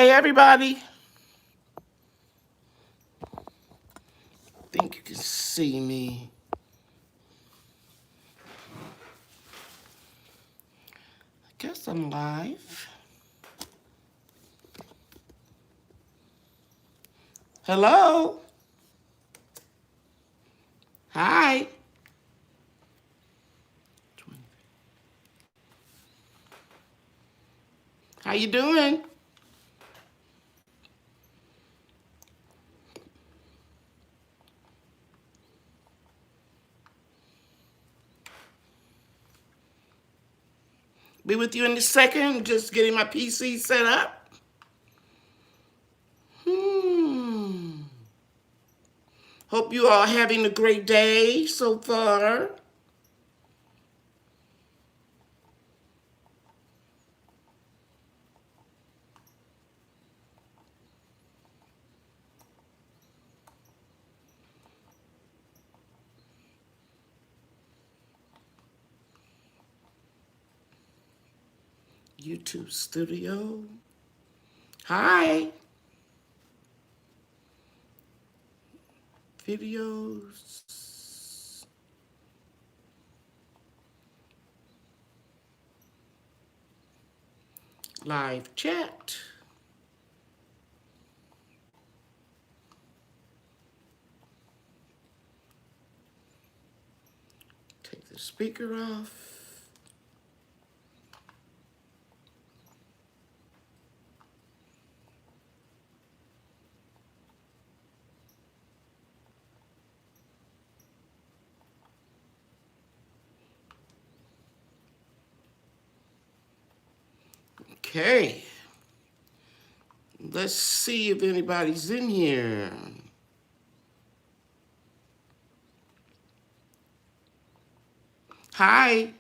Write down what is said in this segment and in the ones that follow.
Hey, everybody. Think you can see me. I guess I'm live. Hello. Hi. How you doing? Be with you in a second. Just getting my PC set up. Hope you all having a great day so far. YouTube studio. Hi. Videos. Live chat. Take the speaker off. Okay. Let's see if anybody's in here. Hi.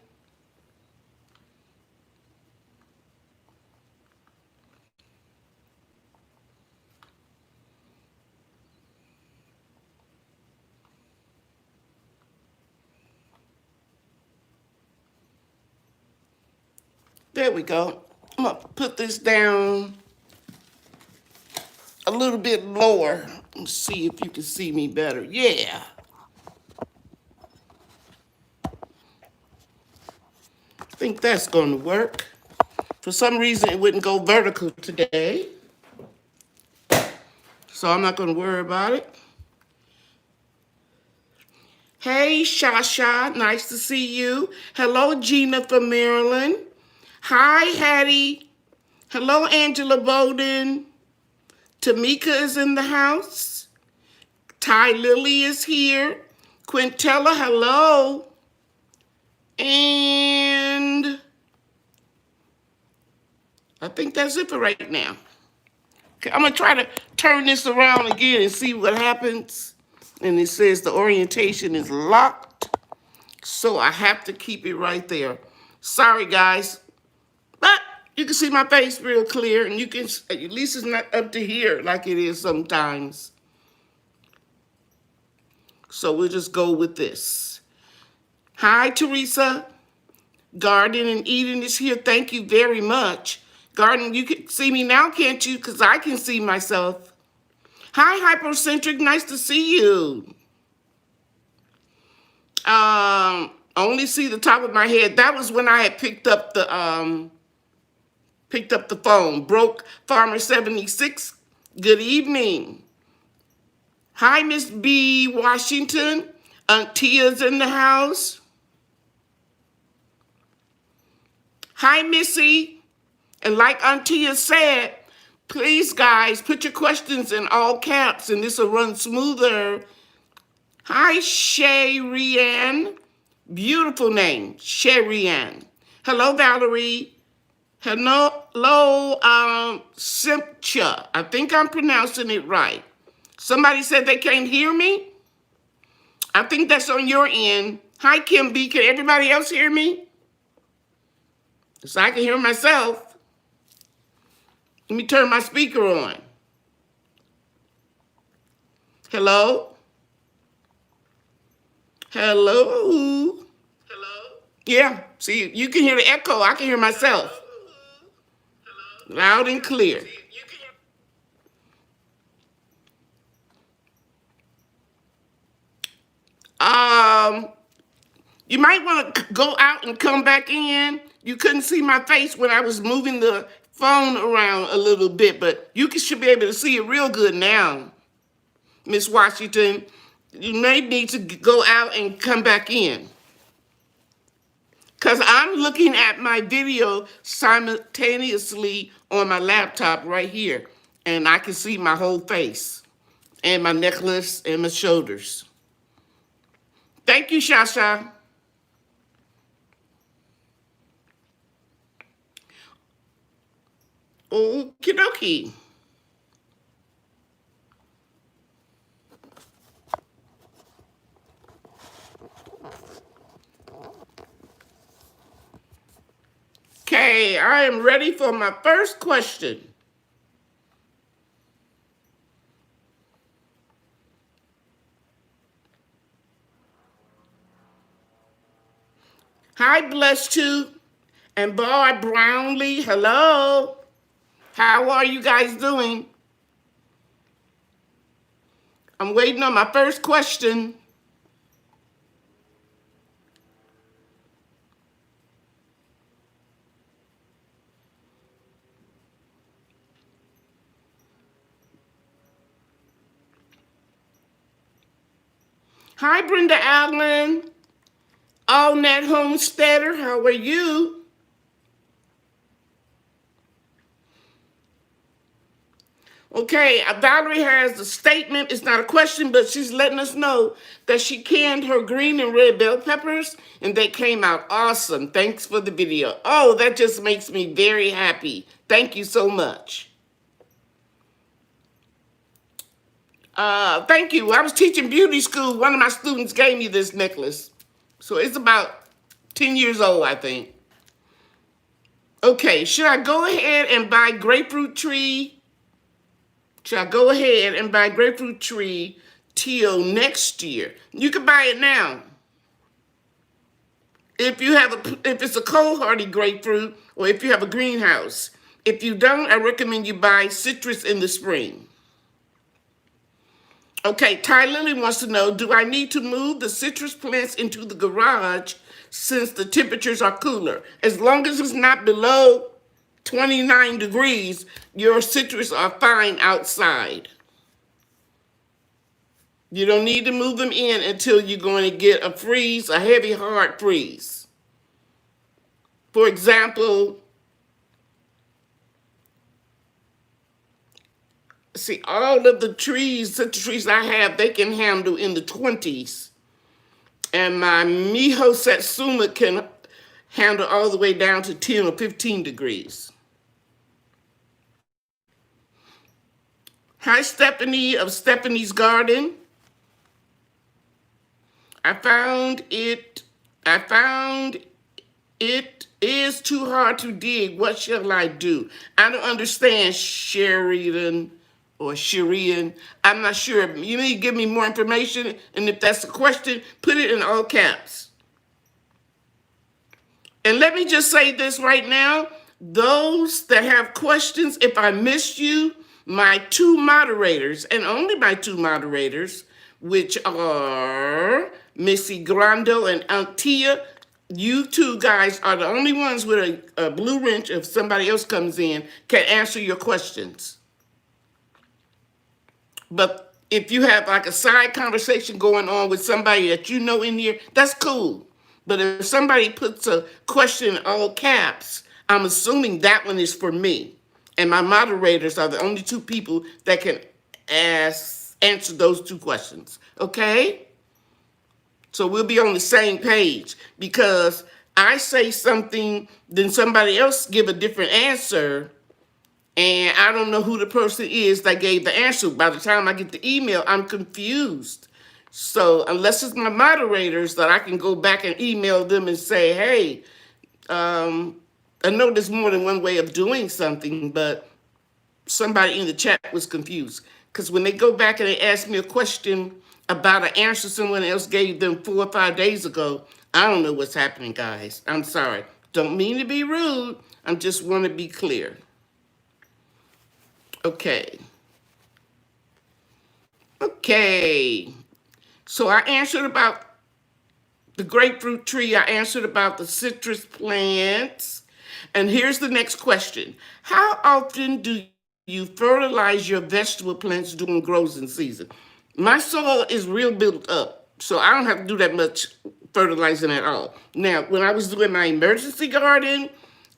There we go. I'm gonna put this down a little bit lower and see if you can see me better. Yeah. I think that's gonna work. For some reason, it wouldn't go vertical today. So I'm not gonna worry about it. Hey, Shasha, nice to see you. Hello, Gina from Maryland. Hi, Hattie. Hello, Angela Bowden. Tamika is in the house. Ty Lily is here. Quintella, hello. And I think that's it for right now. Okay, I'm gonna try to turn this around again and see what happens. And it says the orientation is locked, so I have to keep it right there. Sorry, guys, but you can see my face real clear, and you can, at least it's not up to here like it is sometimes. So we'll just go with this. Hi, Teresa. Garden and Eden is here. Thank you very much. Garden, you can see me now, can't you? Because I can see myself. Hi, Hypercentric. Nice to see you. Only see the top of my head. That was when I had picked up the phone. Broke Farmer 76. Good evening. Hi, Miss B. Washington. Aunt Tia's in the house. Hi, Missy. And like Aunt Tia said, please, guys, put your questions in all caps and this will run smoother. Hi, Shay-Rianne. Beautiful name, Shay-Rianne. Hello, Valerie. Hello, Simpcha. I think I'm pronouncing it right. Somebody said they can't hear me. I think that's on your end. Hi, Kim B. Can everybody else hear me? So I can hear myself. Let me turn my speaker on. Hello? Hello? Hello? Yeah, see, you can hear the echo. I can hear myself. Hello? Loud and clear. You might want to go out and come back in. You couldn't see my face when I was moving the phone around a little bit, but you should be able to see it real good now, Miss Washington. You may need to go out and come back in, because I'm looking at my video simultaneously on my laptop right here, and I can see my whole face and my necklace and my shoulders. Thank you, Shasha. Okie dokie. Okay, I am ready for my first question. Hi, Blessed Two and Bar Brownlee. Hello. How are you guys doing? I'm waiting on my first question. Hi, Brenda Allen. All Net Homesteader, how are you? Okay, Valerie has a statement. It's not a question, but she's letting us know that she canned her green and red bell peppers, and they came out awesome. Thanks for the video. Oh, that just makes me very happy. Thank you so much. Thank you. I was teaching beauty school. One of my students gave me this necklace. So it's about 10 years old, I think. Okay, should I go ahead and buy grapefruit tree? Should I go ahead and buy grapefruit tree till next year? You can buy it now. If it's a cold hardy grapefruit, or if you have a greenhouse. If you don't, I recommend you buy citrus in the spring. Okay, Ty Lily wants to know, do I need to move the citrus plants into the garage since the temperatures are cooler? As long as it's not below 29 degrees, your citrus are fine outside. You don't need to move them in until you're going to get a freeze, a heavy, hard freeze. For example, see, all of the trees, citrus trees I have, they can handle in the 20s. And my Miho Satsuma can handle all the way down to 10 or 15 degrees. Hi, Stephanie of Stephanie's Garden. I found it is too hard to dig. What shall I do? I don't understand, Sheridan or Sherian. I'm not sure. You need to give me more information, and if that's a question, put it in all caps. And let me just say this right now. Those that have questions, if I missed you, my two moderators, and only my two moderators, which are Missy Grando and Antia, you two guys are the only ones with a blue wrench. If somebody else comes in, can answer your questions. But if you have like a side conversation going on with somebody that you know in here, that's cool. But if somebody puts a question in all caps, I'm assuming that one is for me. And my moderators are the only two people that can answer those two questions. Okay? So we'll be on the same page, because I say something, then somebody else give a different answer, and I don't know who the person is that gave the answer. By the time I get the email, I'm confused. So unless it's my moderators that I can go back and email them and say, hey, I know there's more than one way of doing something, but somebody in the chat was confused. Because when they go back and they ask me a question about an answer someone else gave them 4 or 5 days ago, I don't know what's happening, guys. I'm sorry. Don't mean to be rude. I just want to be clear. Okay. Okay. So I answered about The grapefruit tree, I answered about the citrus plants. And here's the next question. How often do you fertilize your vegetable plants during growing season? My soil is real built up, so I don't have to do that much fertilizing at all. Now, when I was doing my emergency garden,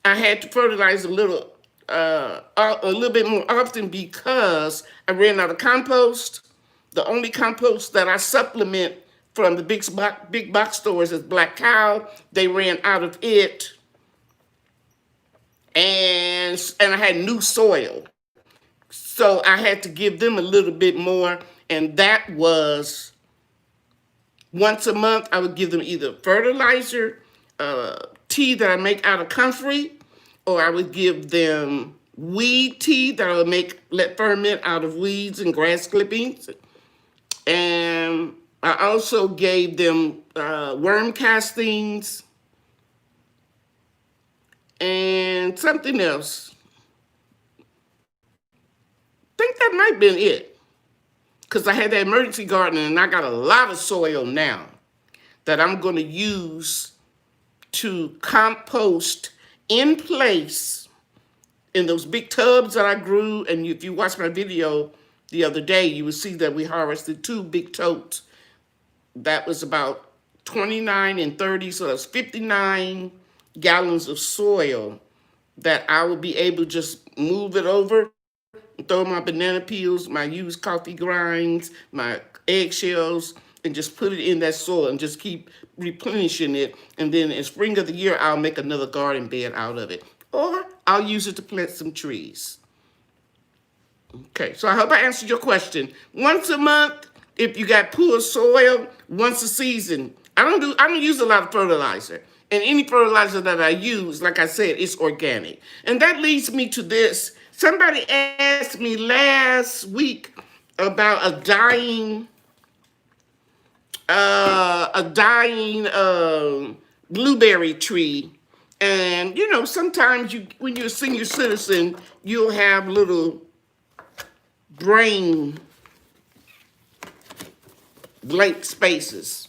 I had to fertilize a little bit more often because I ran out of compost. The only compost that I supplement from the big box stores is Black Cow. They ran out of it, and I had new soil, so I had to give them a little bit more, and that was once a month. I would give them either fertilizer, tea that I make out of comfrey, or I would give them weed tea that I would let ferment out of weeds and grass clippings. And I also gave them worm castings and something else. I think that might have been it. Because I had that emergency garden and I got a lot of soil now that I'm going to use to compost in place in those big tubs that I grew. And if you watch my video the other day, you will see that we harvested 2 big totes. That was about 29 and 30, so that's 59 gallons of soil that I would be able to just move it over, throw my banana peels, my used coffee grinds, my eggshells, and just put it in that soil and just keep replenishing it. And then in spring of the year, I'll make another garden bed out of it. Or I'll use it to plant some trees. Okay, so I hope I answered your question. Once a month, if you got poor soil, once a season. I don't use a lot of fertilizer. And any fertilizer that I use, like I said, is organic. And that leads me to this. Somebody asked me last week about a dying blueberry tree. And you know, sometimes when you're a senior citizen, you'll have little brain blank spaces.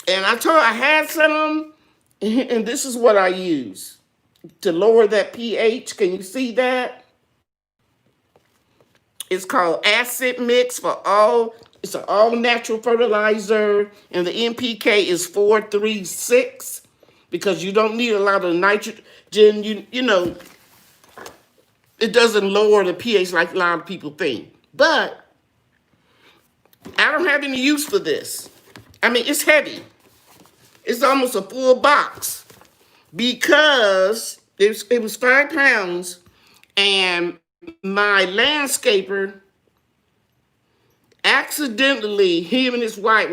And I told her I had some, and this is what I use to lower that pH. Can you see that? It's called Acid Mix it's an all natural fertilizer, and the NPK is 436 because you don't need a lot of nitrogen. You know, it doesn't lower the pH like a lot of people think. But I don't have any use for this. I mean, it's heavy. It's almost a full box because it was 5 pounds, and my landscaper accidentally, him and his wife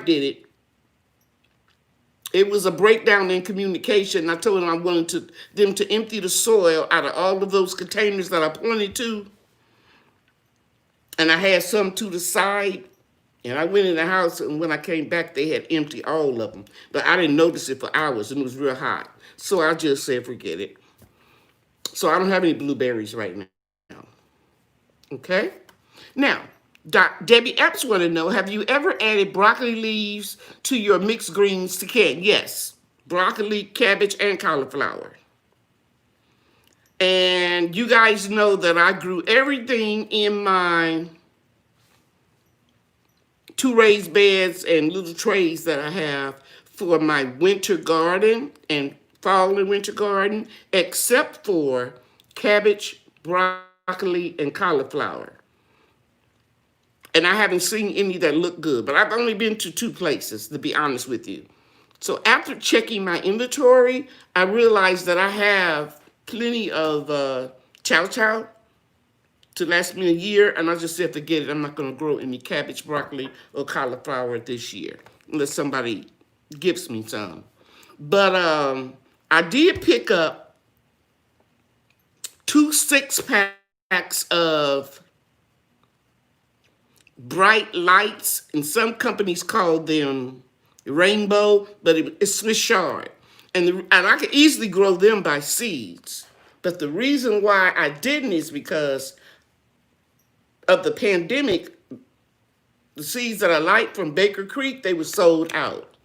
did it. It was a breakdown in communication. I told him I wanted them to empty the soil out of all of those containers that I pointed to. And I had some to the side. And I went in the house, and when I came back, they had emptied all of them. But I didn't notice it for hours, and it was real hot. So I just said, forget it. So I don't have any blueberries right now. Okay? Now, Debbie Epps want to know, have you ever added broccoli leaves to your mixed greens to can? Yes. Broccoli, cabbage, and cauliflower. And you guys know that I grew everything in my 2 raised beds and little trays that I have for my winter garden and fall and winter garden, except for cabbage, broccoli, and cauliflower. And I haven't seen any that look good, but I've only been to 2 places, to be honest with you. So after checking my inventory, I realized that I have plenty of chow to last me a year, and I just said, forget it. I'm not going to grow any cabbage, broccoli, or cauliflower this year, unless somebody gives me some. But I did pick up 2 6-packs of bright lights, and some companies call them rainbow, but it's Swiss chard. And I could easily grow them by seeds. But the reason why I didn't is because of the pandemic. The seeds that I liked from Baker Creek, they were sold out.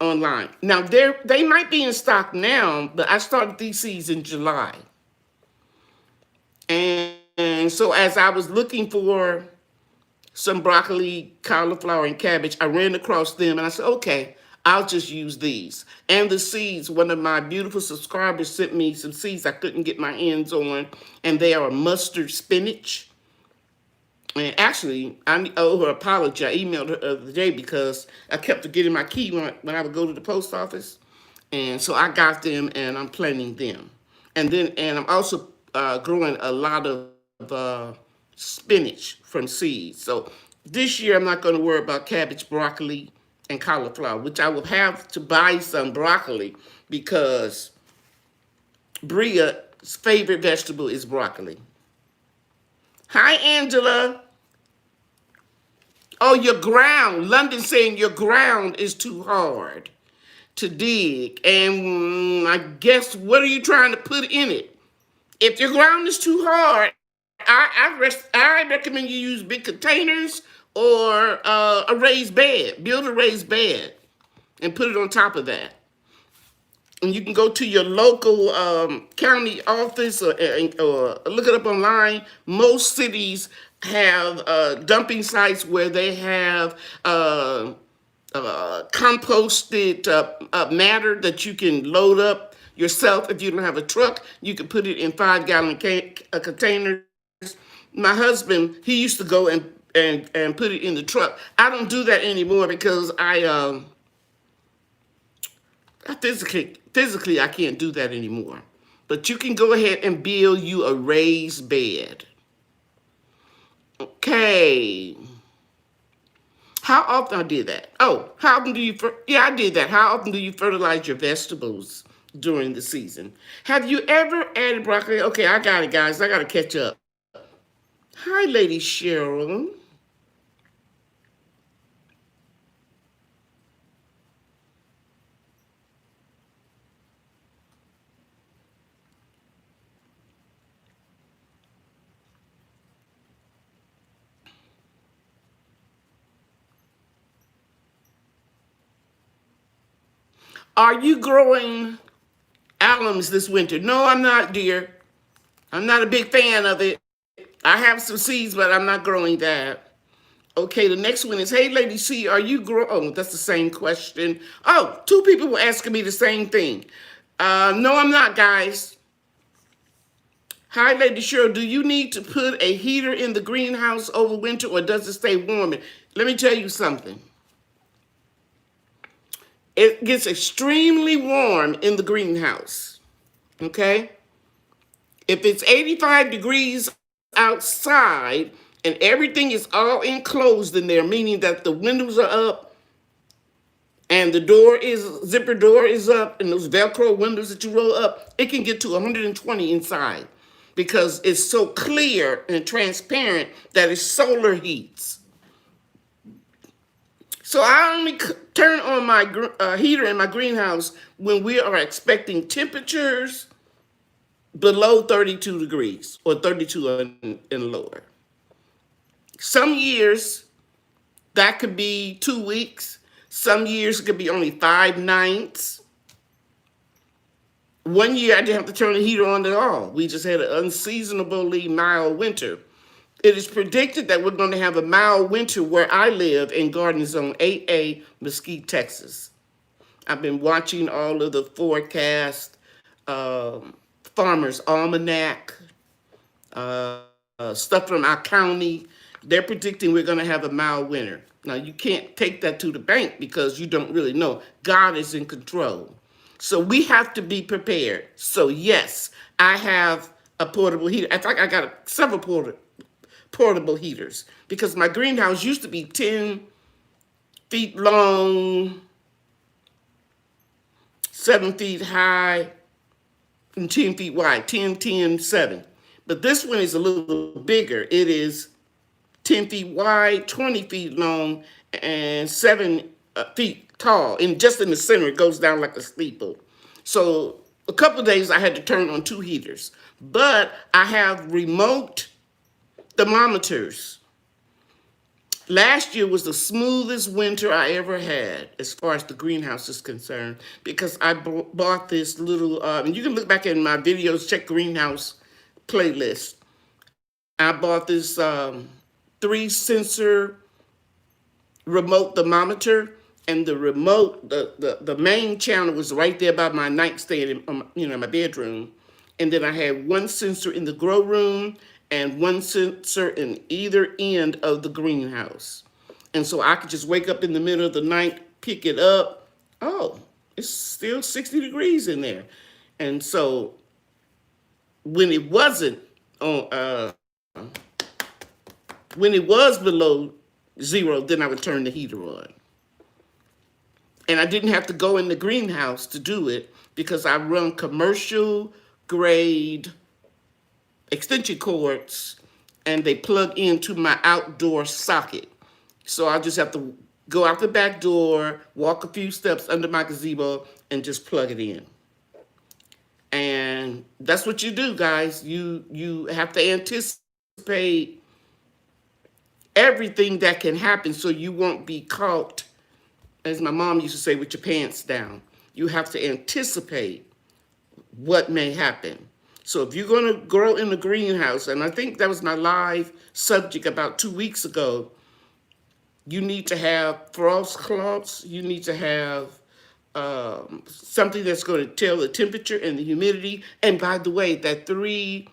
online. Now, they might be in stock now, but I started these seeds in July. And so as I was looking for some broccoli, cauliflower, and cabbage, I ran across them and I said, okay, I'll just use these. And the seeds, one of my beautiful subscribers sent me some seeds I couldn't get my hands on, and they are mustard spinach. And actually, I owe her an apology. I emailed her the other day because I kept forgetting my key when I would go to the post office. And so I got them and I'm planting them. And I'm also growing a lot of spinach from seeds. So this year I'm not going to worry about cabbage, broccoli, and cauliflower, which I will have to buy some broccoli because Bria's favorite vegetable is broccoli. Hi, Angela. Oh, your ground. London saying your ground is too hard to dig. And I guess, what are you trying to put in it? If your ground is too hard, I recommend you use big containers or a raised bed. Build a raised bed and put it on top of that. And you can go to your local county office or look it up online. Most cities have dumping sites where they have composted matter that you can load up yourself. If you don't have a truck, you can put it in 5-gallon containers. My husband, he used to go and put it in the truck. I don't do that anymore because I physically I can't do that anymore. But you can go ahead and build you a raised bed. Okay. How often I did that? Oh, how often do you, I did that. How often do you fertilize your vegetables during the season? Have you ever added broccoli? Okay, I got it, guys. I got to catch up. Hi, Lady Cheryl. Are you growing alums this winter? No, I'm not, dear. I'm not a big fan of it. I have some seeds, but I'm not growing that. Okay, the next one is, hey, Lady C, are you growing? Oh, that's the same question. Oh, 2 people were asking me the same thing. No, I'm not, guys. Hi, Lady Cheryl, do you need to put a heater in the greenhouse over winter or does it stay warm? Let me tell you something. It gets extremely warm in the greenhouse, okay? If it's 85 degrees outside and everything is all enclosed in there, meaning that the windows are up and the zipper door is up and those Velcro windows that you roll up, it can get to 120 inside because it's so clear and transparent that it's solar heats. So I only turn on my heater in my greenhouse when we are expecting temperatures below 32 degrees or 32 and lower. Some years that could be 2 weeks. Some years it could be only 5 nights. One year I didn't have to turn the heater on at all. We just had an unseasonably mild winter. It is predicted that we're going to have a mild winter where I live in Garden Zone 8A, Mesquite, Texas. I've been watching all of the forecast, Farmer's Almanac, stuff from our county. They're predicting we're going to have a mild winter. Now, you can't take that to the bank because you don't really know. God is in control. So we have to be prepared. So, yes, I have a portable heater. In fact, I got several portable heaters because my greenhouse used to be 10 feet long, 7 feet high, and 10 feet wide, 10, 10, 7. But this one is a little bigger. It is 10 feet wide, 20 feet long, and 7 feet tall. And just in the center, it goes down like a steeple. So a couple of days I had to turn on 2 heaters. But I have remote thermometers. Last year was the smoothest winter I ever had as far as the greenhouse is concerned because I bought this little, and you can look back in my videos, check greenhouse playlist. I bought this 3 sensor remote thermometer, and the remote, the main channel was right there by my nightstand, in my bedroom. And then I had 1 sensor in the grow room and 1 sensor in either end of the greenhouse. And so I could just wake up in the middle of the night, pick it up. Oh, it's still 60 degrees in there. And so when it wasn't on, when it was below 0, then I would turn the heater on. And I didn't have to go in the greenhouse to do it because I run commercial grade extension cords and they plug into my outdoor socket. So I just have to go out the back door, walk a few steps under my gazebo, and just plug it in. And that's what you do, guys. You have to anticipate everything that can happen so you won't be caught, as my mom used to say, with your pants down. You have to anticipate what may happen. So if you're going to grow in the greenhouse, and I think that was my live subject about 2 weeks ago, you need to have frost cloths. You need to have something that's going to tell the temperature and the humidity. And by the way, that 3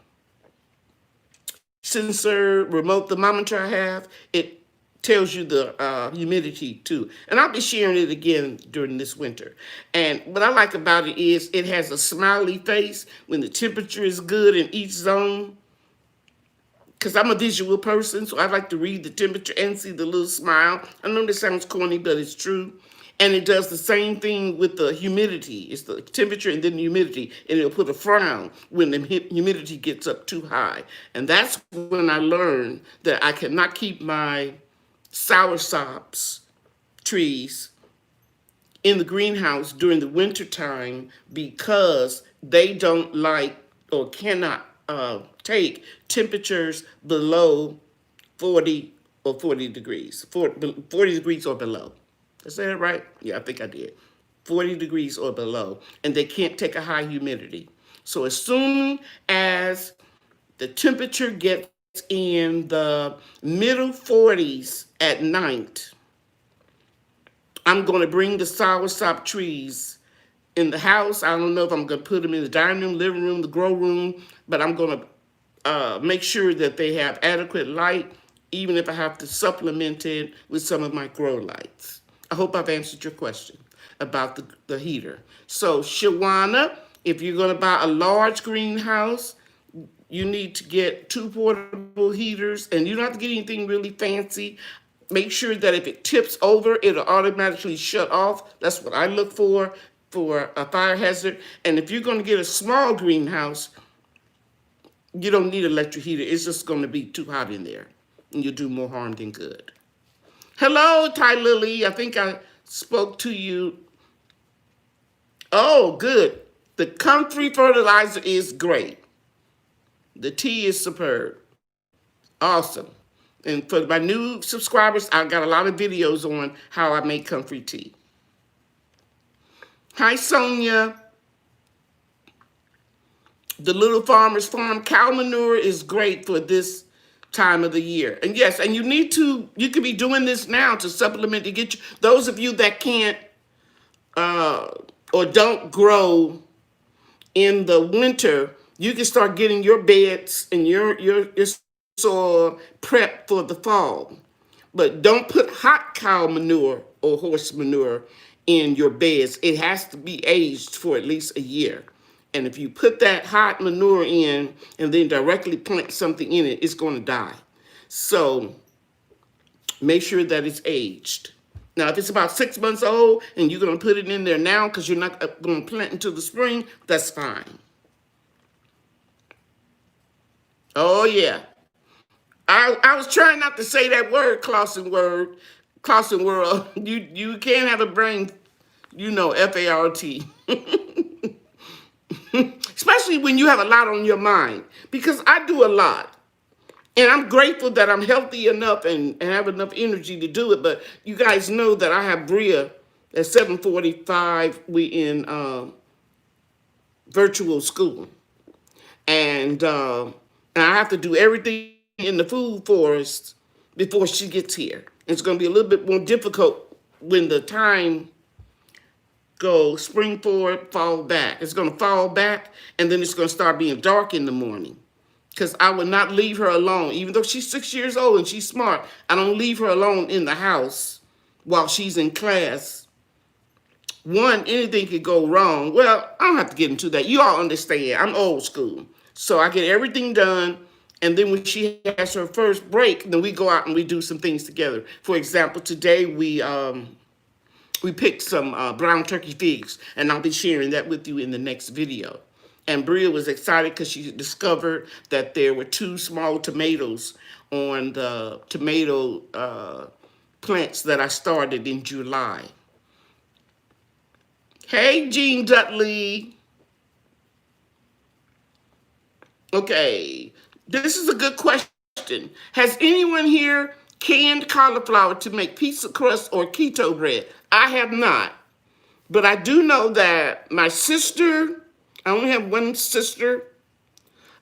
sensor remote thermometer I have, it tells you the humidity too. And I'll be sharing it again during this winter. And what I like about it is it has a smiley face when the temperature is good in each zone. Because I'm a visual person, so I like to read the temperature and see the little smile. I know this sounds corny, but it's true. And it does the same thing with the humidity. It's the temperature and then the humidity. And it'll put a frown when the humidity gets up too high. And that's when I learned that I cannot keep my Soursop trees in the greenhouse during the winter time because they don't like or cannot take temperatures below 40 or 40 degrees, 40 degrees or below. Did I say that right? Yeah, I think I did. 40 degrees or below, and they can't take a high humidity. So as soon as the temperature gets in the middle 40s at night, I'm going to bring the Soursop trees in the house. I don't know if I'm going to put them in the dining room, living room, the grow room, but I'm going to make sure that they have adequate light, even if I have to supplement it with some of my grow lights. I hope I've answered your question about the heater. So, Shawana, if you're going to buy a large greenhouse, you need to get 2 portable heaters, and you don't have to get anything really fancy. Make sure that if it tips over, it'll automatically shut off. That's what I look for a fire hazard. And if you're going to get a small greenhouse, you don't need an electric heater. It's just going to be too hot in there, and you'll do more harm than good. Hello, Ty Lily. I think I spoke to you. Oh, good. The comfrey fertilizer is great. The tea is superb. Awesome. And for my new subscribers, I've got a lot of videos on how I make comfrey tea. Hi, Sonia. The Little Farmer's Farm cow manure is great for this time of the year. And yes, and you could be doing this now to supplement, to get you, those of you that can't or don't grow in the winter, you can start getting your beds and your soil prepped for the fall. But don't put hot cow manure or horse manure in your beds. It has to be aged for at least a year. And if you put that hot manure in and then directly plant something in it, it's going to die. So make sure that it's aged. Now, if it's about 6 months old and you're going to put it in there now because you're not going to plant until the spring, that's fine. Oh, yeah. I was trying not to say that word, Clausen World. You can't have a brain, FART. Especially when you have a lot on your mind. Because I do a lot. And I'm grateful that I'm healthy enough and have enough energy to do it. But you guys know that I have Bria at 7:45. We in virtual school. And I have to do everything in the food forest before she gets here. It's going to be a little bit more difficult when the time goes spring forward, fall back. It's going to fall back, and then it's going to start being dark in the morning. Because I would not leave her alone. Even though she's 6 years old and she's smart, I don't leave her alone in the house while she's in class. One, anything could go wrong. Well, I don't have to get into that. You all understand. I'm old school. So I get everything done. And then when she has her first break, then we go out and we do some things together. For example, today we picked some brown turkey figs. And I'll be sharing that with you in the next video. And Bria was excited because she discovered that there were 2 small tomatoes on the tomato plants that I started in July. Hey, Jean Dudley. Okay, this is a good question. Has anyone here canned cauliflower to make pizza crust or keto bread? I have not. But I do know that my sister, I only have one sister,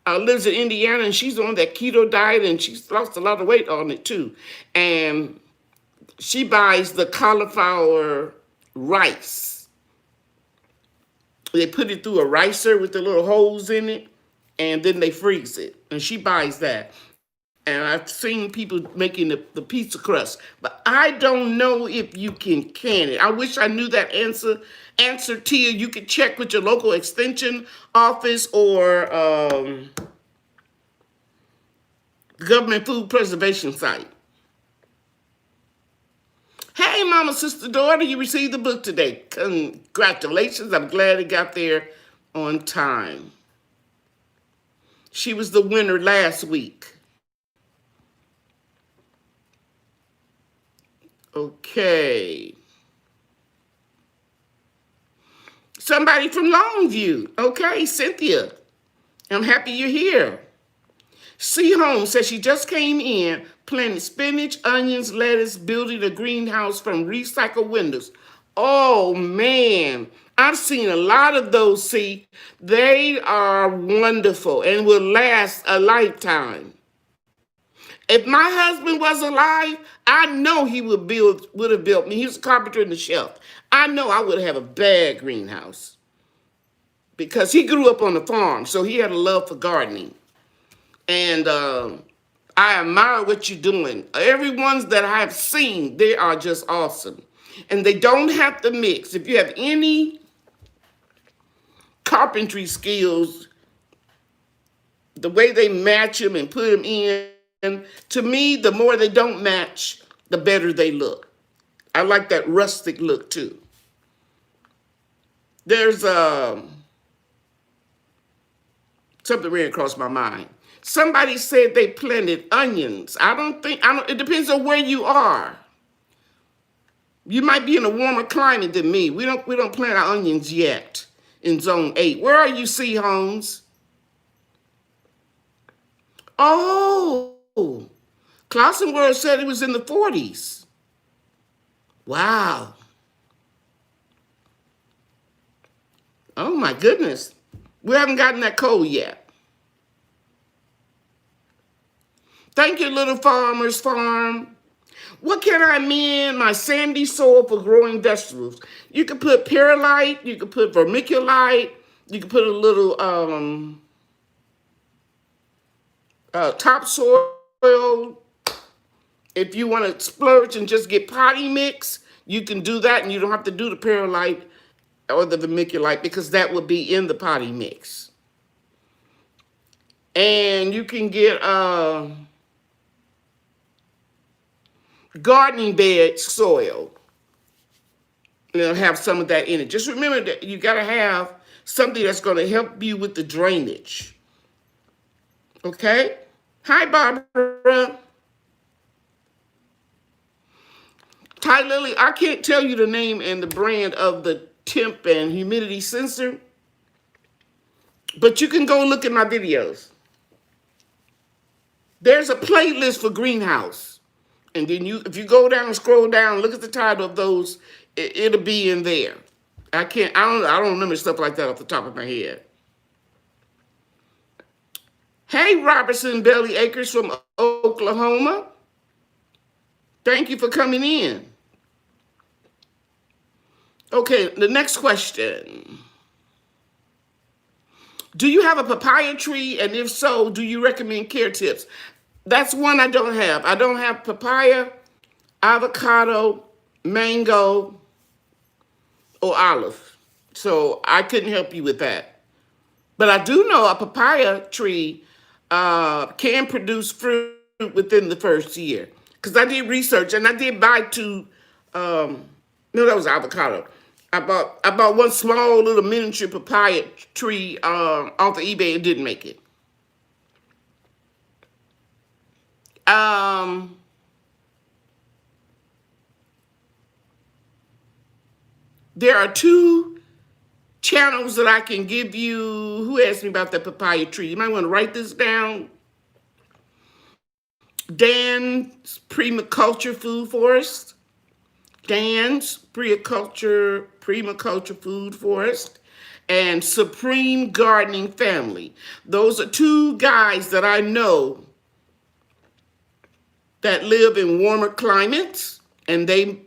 lives in Indiana, and she's on that keto diet, and she's lost a lot of weight on it too. And she buys the cauliflower rice. They put it through a ricer with the little holes in it, and then they freeze it. And she buys that. And I've seen people making the pizza crust. But I don't know if you can it. I wish I knew that answer. Tia, you could check with your local extension office or government food preservation site. Hey, mama, sister, daughter, you received the book today. Congratulations. I'm glad it got there on time. She was the winner last week. Okay. Somebody from Longview. Okay, Cynthia. I'm happy you're here. C. Holmes says she just came in, planted spinach, onions, lettuce, building a greenhouse from recycled windows. Oh, man. I've seen a lot of those, C. They are wonderful and will last a lifetime. If my husband was alive, I know he would have built me. He was a carpenter in the shelf. I know I would have a bad greenhouse because he grew up on the farm, so he had a love for gardening. And I admire what you're doing. Every ones that I've seen, they are just awesome. And they don't have to mix. If you have any carpentry skills, the way they match them and put them in, to me, the more they don't match, the better they look. I like that rustic look too. There's something ran across my mind. Somebody said they planted onions. It depends on where you are. You might be in a warmer climate than me. We don't plant our onions yet in zone 8. Where are you, C. Holmes? Oh, Clausen World said it was in the 40s. Wow. Oh my goodness. We haven't gotten that cold yet. Thank you, Little Farmers Farm. What can I amend my sandy soil for growing vegetables? You can put perlite, you can put vermiculite, you can put a little topsoil. If you want to splurge and just get potty mix, you can do that, and you don't have to do the perlite or the vermiculite because that would be in the potty mix. And you can get gardening bed soil. It'll have some of that in it. Just remember that you got to have something that's going to help you with the drainage. Okay? Hi, Barbara. Ty Lily, I can't tell you the name and the brand of the temp and humidity sensor, but you can go look at my videos. There's a playlist for greenhouse. And then if you go down and scroll down, look at the title of those, it'll be in there. I don't remember stuff like that off the top of my head. Hey, Robertson Belly Acres from Oklahoma. Thank you for coming in. Okay, the next question. Do you have a papaya tree? And if so, do you recommend care tips? That's one I don't have. I don't have papaya, avocado, mango, or olive. So I couldn't help you with that. But I do know a papaya tree can produce fruit within the first year. Because I did research and I did buy two, no, that was avocado. I bought one small little miniature papaya tree off of eBay. It didn't make it. There are two channels that I can give you. Who asked me about that papaya tree? You might want to write this down. Dan's Permaculture Food Forest. Dan's Permaculture Food Forest. And Supreme Gardening Family. Those are two guys that I know that live in warmer climates, and they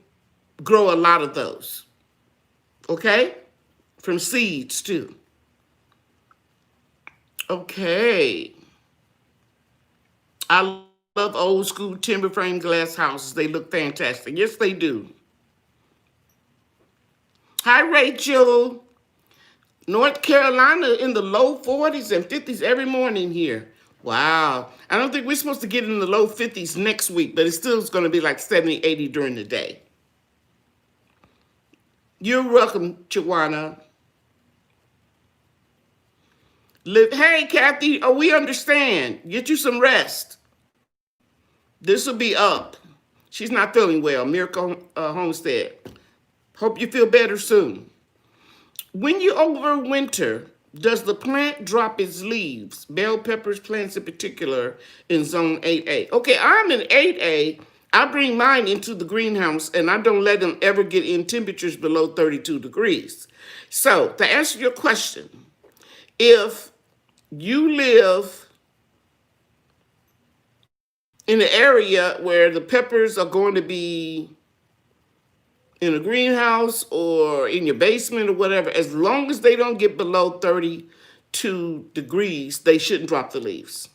grow a lot of those. Okay? From seeds, too. Okay. I love old school timber frame glass houses. They look fantastic. Yes, they do. Hi, Rachel. North Carolina in the low 40s and 50s every morning here. Wow. I don't think we're supposed to get in the low 50s next week, but it still is going to be like 70, 80 during the day. You're welcome, Chiwana. Hey, Kathy. Oh, we understand. Get you some rest. This will be up. She's not feeling well. Miracle Homestead. Hope you feel better soon. When you overwinter, does the plant drop its leaves? Bell peppers plants in particular in zone 8A. Okay, I'm in 8A. I bring mine into the greenhouse and I don't let them ever get in temperatures below 32 degrees. So to answer your question, if you live in an area where the peppers are going to be in a greenhouse or in your basement or whatever, as long as they don't get below 32 degrees, they shouldn't drop the leaves.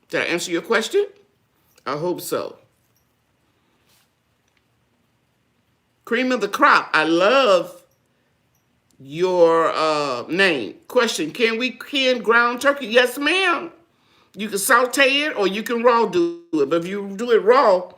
Did I answer your question? I hope so. Cream of the crop. I love your name. Question, can we can ground turkey? Yes, ma'am. You can saute it or you can raw do it. But if you do it raw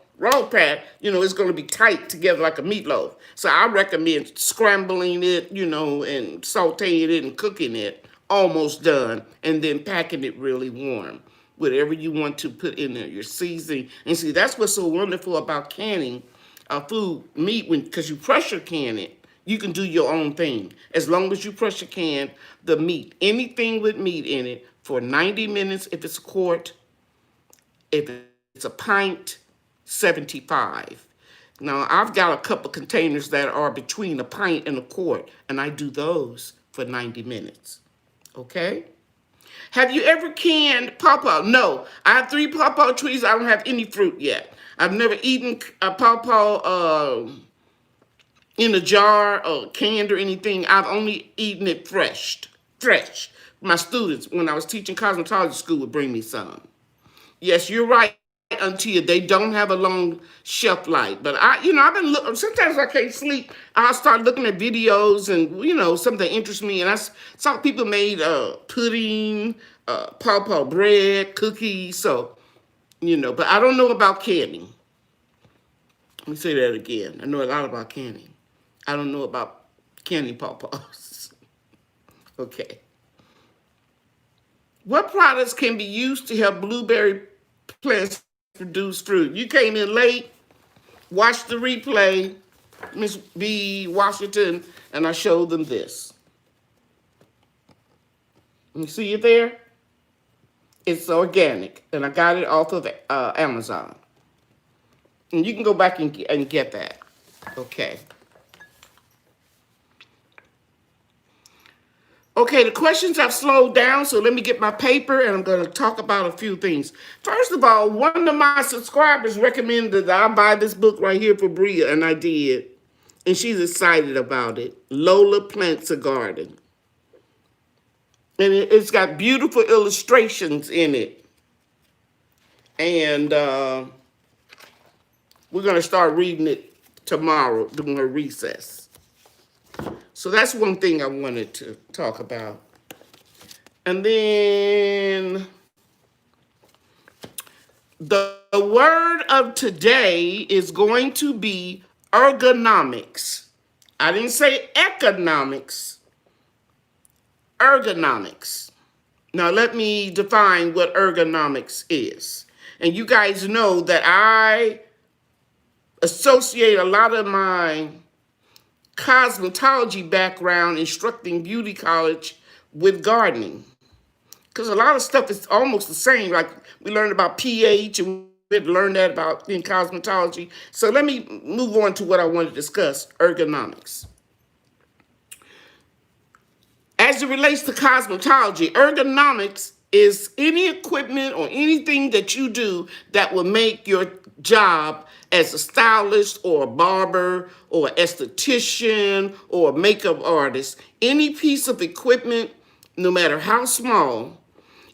pat, it's going to be tight together like a meatloaf. So I recommend scrambling it, and sauteing it and cooking it, almost done, and then packing it really warm. Whatever you want to put in there, your seasoning. And see, that's what's so wonderful about canning food, meat, because you pressure can it. You can do your own thing. As long as you pressure can the meat, anything with meat in it, for 90 minutes if it's a quart, if it's a pint, 75. Now, I've got a couple containers that are between a pint and a quart, and I do those for 90 minutes. Okay? Have you ever canned pawpaw? No. I have 3 pawpaw trees. I don't have any fruit yet. I've never eaten a pawpaw in a jar or canned or anything. I've only eaten it fresh. My students, when I was teaching cosmetology school, would bring me some. Yes, you're right, Auntie. They don't have a long shelf life. But I've been looking. Sometimes I can't sleep. I'll start looking at videos and, something interests me. And I saw people made pudding, pawpaw bread, cookies. So, but I don't know about canning. Let me say that again. I know a lot about canning. I don't know about canning pawpaws. Okay. What products can be used to help blueberry plants produce fruit? You came in late, watched the replay, Miss B. Washington, and I showed them this. You see it there? It's organic, and I got it off of Amazon. And you can go back and get that. Okay. Okay, the questions have slowed down, so let me get my paper and I'm going to talk about a few things. First of all, one of my subscribers recommended that I buy this book right here for Bria, and I did. And she's excited about it. Lola Plants a Garden. And it's got beautiful illustrations in it. And we're going to start reading it tomorrow during her recess. So that's one thing I wanted to talk about. And then the word of today is going to be ergonomics. I didn't say economics, ergonomics. Now let me define what ergonomics is. And you guys know that I associate a lot of my cosmetology background instructing beauty college with gardening. Because a lot of stuff is almost the same. Like we learned about pH and we had learned that about in cosmetology. So let me move on to what I want to discuss, ergonomics. As it relates to cosmetology, ergonomics is any equipment or anything that you do that will make your job as a stylist or a barber or an esthetician or a makeup artist, any piece of equipment, no matter how small,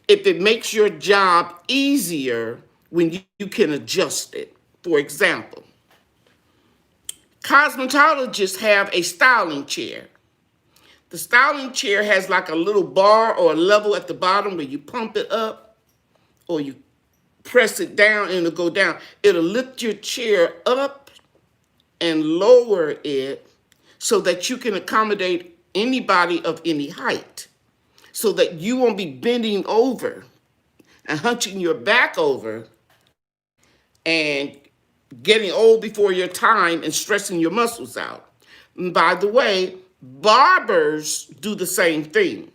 if it makes your job easier when you can adjust it. For example, cosmetologists have a styling chair. The styling chair has like a little bar or a level at the bottom where you pump it up or you press it down and it'll go down. It'll lift your chair up and lower it so that you can accommodate anybody of any height, so that you won't be bending over and hunching your back over and getting old before your time and stressing your muscles out. And by the way, barbers do the same thing.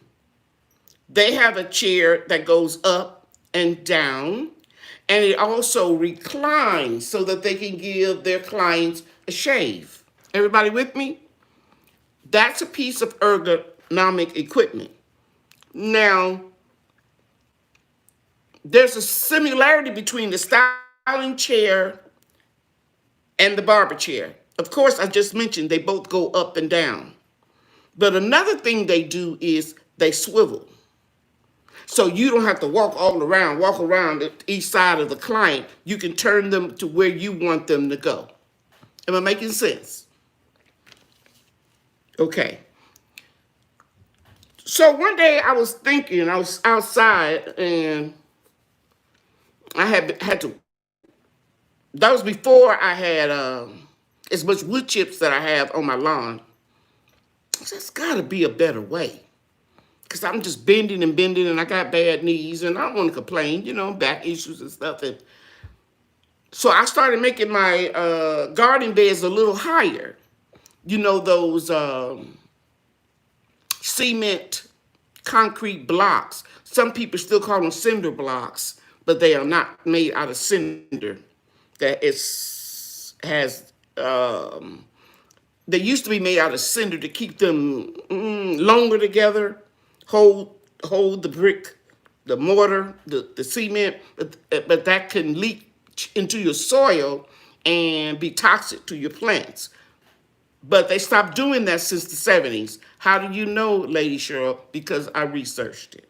They have a chair that goes up and down, and it also reclines so that they can give their clients a shave. Everybody with me? That's a piece of ergonomic equipment. Now, there's a similarity between the styling chair and the barber chair. Of course, I just mentioned they both go up and down. But another thing they do is they swivel. So you don't have to walk around each side of the client. You can turn them to where you want them to go. Am I making sense? Okay. So one day I was thinking, I was outside and I had to, that was before I had as much wood chips that I have on my lawn. I said, there's gotta be a better way. Because I'm just bending and I got bad knees and I don't want to complain, back issues and stuff. And so I started making my garden beds a little higher. Those cement concrete blocks. Some people still call them cinder blocks, but they are not made out of cinder. They used to be made out of cinder to keep them longer together, hold the brick, the mortar, the cement, but that can leak into your soil and be toxic to your plants. But they stopped doing that since the 70s. How do you know, Lady Cheryl? Because I researched it.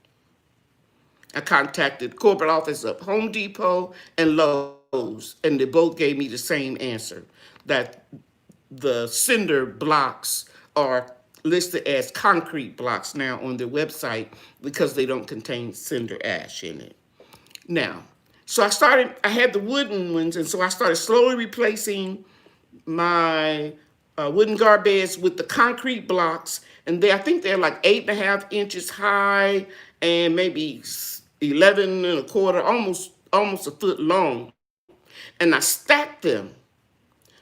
I contacted corporate office of Home Depot and Lowe's, and they both gave me the same answer, that the cinder blocks are listed as concrete blocks now on their website because they don't contain cinder ash in it. Now, so I had the wooden ones, and so I started slowly replacing my wooden garden beds with the concrete blocks, and I think they're like 8.5 inches high and maybe 11 and a quarter, almost a foot long. And I stacked them.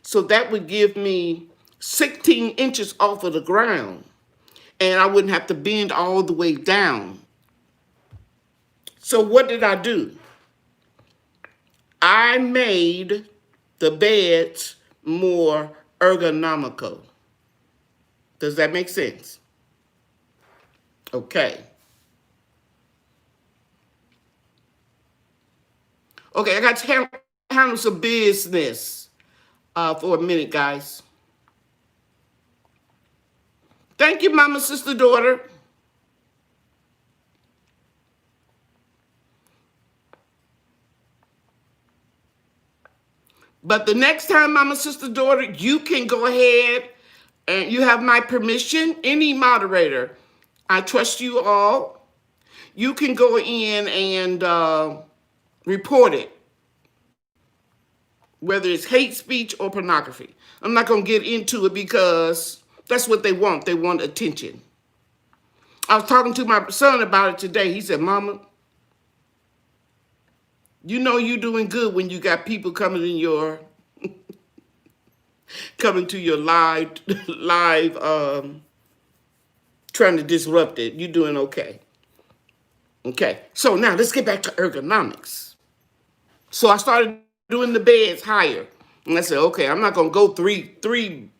So that would give me 16 inches off of the ground. And I wouldn't have to bend all the way down. So what did I do? I made the beds more ergonomical. Does that make sense? Okay. Okay, I got to handle some business for a minute, guys. Thank you, mama, sister, daughter. But the next time, mama, sister, daughter, you can go ahead and you have my permission, any moderator. I trust you all. You can go in and report it, whether it's hate speech or pornography. I'm not going to get into it because that's what they want. They want attention. I was talking to my son about it today. He said, Mama, you know you're doing good when you got people coming to your live trying to disrupt it. You're doing okay. Okay. So now let's get back to ergonomics. So I started doing the beds higher. And I said, okay, I'm not gonna go three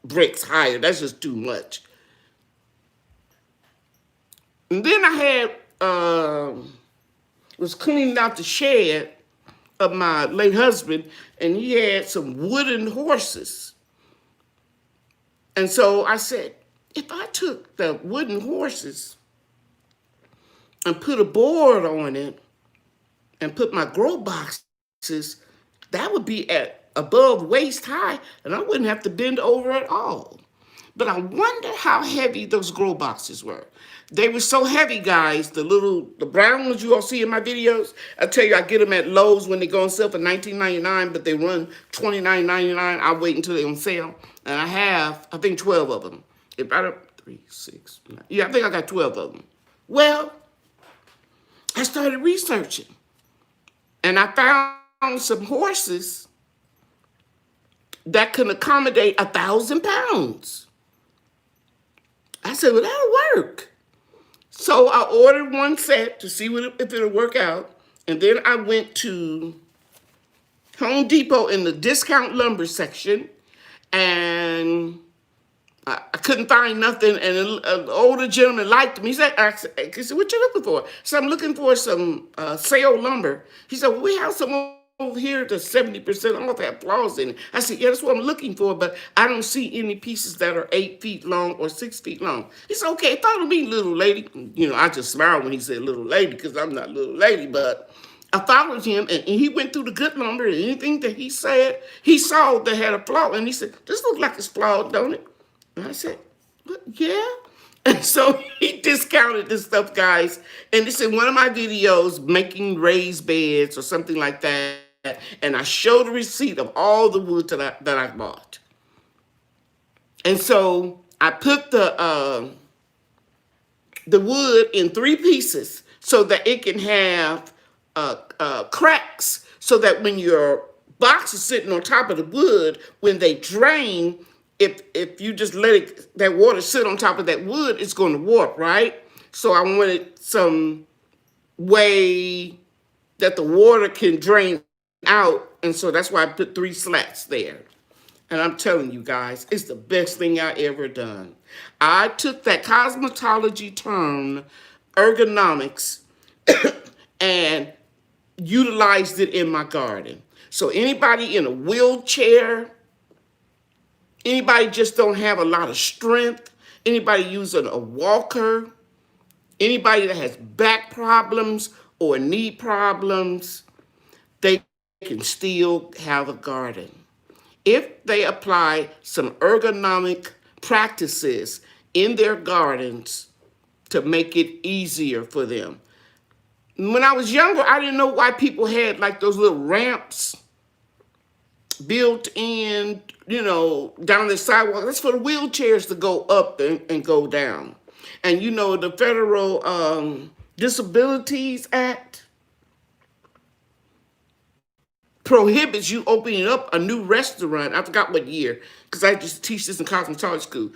bricks higher. That's just too much. And then I had was cleaning out the shed of my late husband, and he had some wooden horses. And so I said, if I took the wooden horses and put a board on it and put my grow boxes, that would be at above waist high, and I wouldn't have to bend over at all. But I wonder how heavy those grow boxes were. They were so heavy, guys. The brown ones you all see in my videos, I tell you, I get them at Lowe's when they go on sale for $19.99, but they run $29.99. I wait until they're on sale. And I have, I think, 12 of them. If I don't, 3, 6, 9. Yeah, I think I got 12 of them. Well, I started researching. And I found some horses that can accommodate 1,000 pounds. I said, well, that'll work. So I ordered one set to see if it'll work out. And then I went to Home Depot in the discount lumber section, and I couldn't find nothing. And an older gentleman liked me. He said, what you looking for? So I'm looking for some sale lumber. He said, well, we have some over here that's 70% off, have flaws in it. I said, yeah, that's what I'm looking for, but I don't see any pieces that are 8 feet long or 6 feet long. He said, okay, follow me, little lady. You know, I just smiled when he said little lady because I'm not little lady, but I followed him, and he went through the good lumber, and anything that he said, he saw that had a flaw, and he said, this looks like it's flawed, don't it? And I said, well, yeah. And so he discounted this stuff, guys. And it's in one of my videos, making raised beds or something like that. And I showed a receipt of all the wood that I bought. And so I put the wood in 3 pieces so that it can have cracks, so that when your box is sitting on top of the wood, when they drain, if you just let that water sit on top of that wood, it's going to warp, right? So I wanted some way that the water can drain out, and so that's why I put 3 slats there. And I'm telling you guys, it's the best thing I ever done. I took that cosmetology term, ergonomics, and utilized it in my garden. So anybody in a wheelchair, anybody just don't have a lot of strength, anybody using a walker, anybody that has back problems or knee problems, they can still have a garden if they apply some ergonomic practices in their gardens to make it easier for them. When I was younger, I didn't know why people had like those little ramps built in, down the sidewalk. That's for the wheelchairs to go up and go down. And the Federal Disabilities Act prohibits you opening up a new restaurant. I forgot what year, because I just teach this in cosmetology school.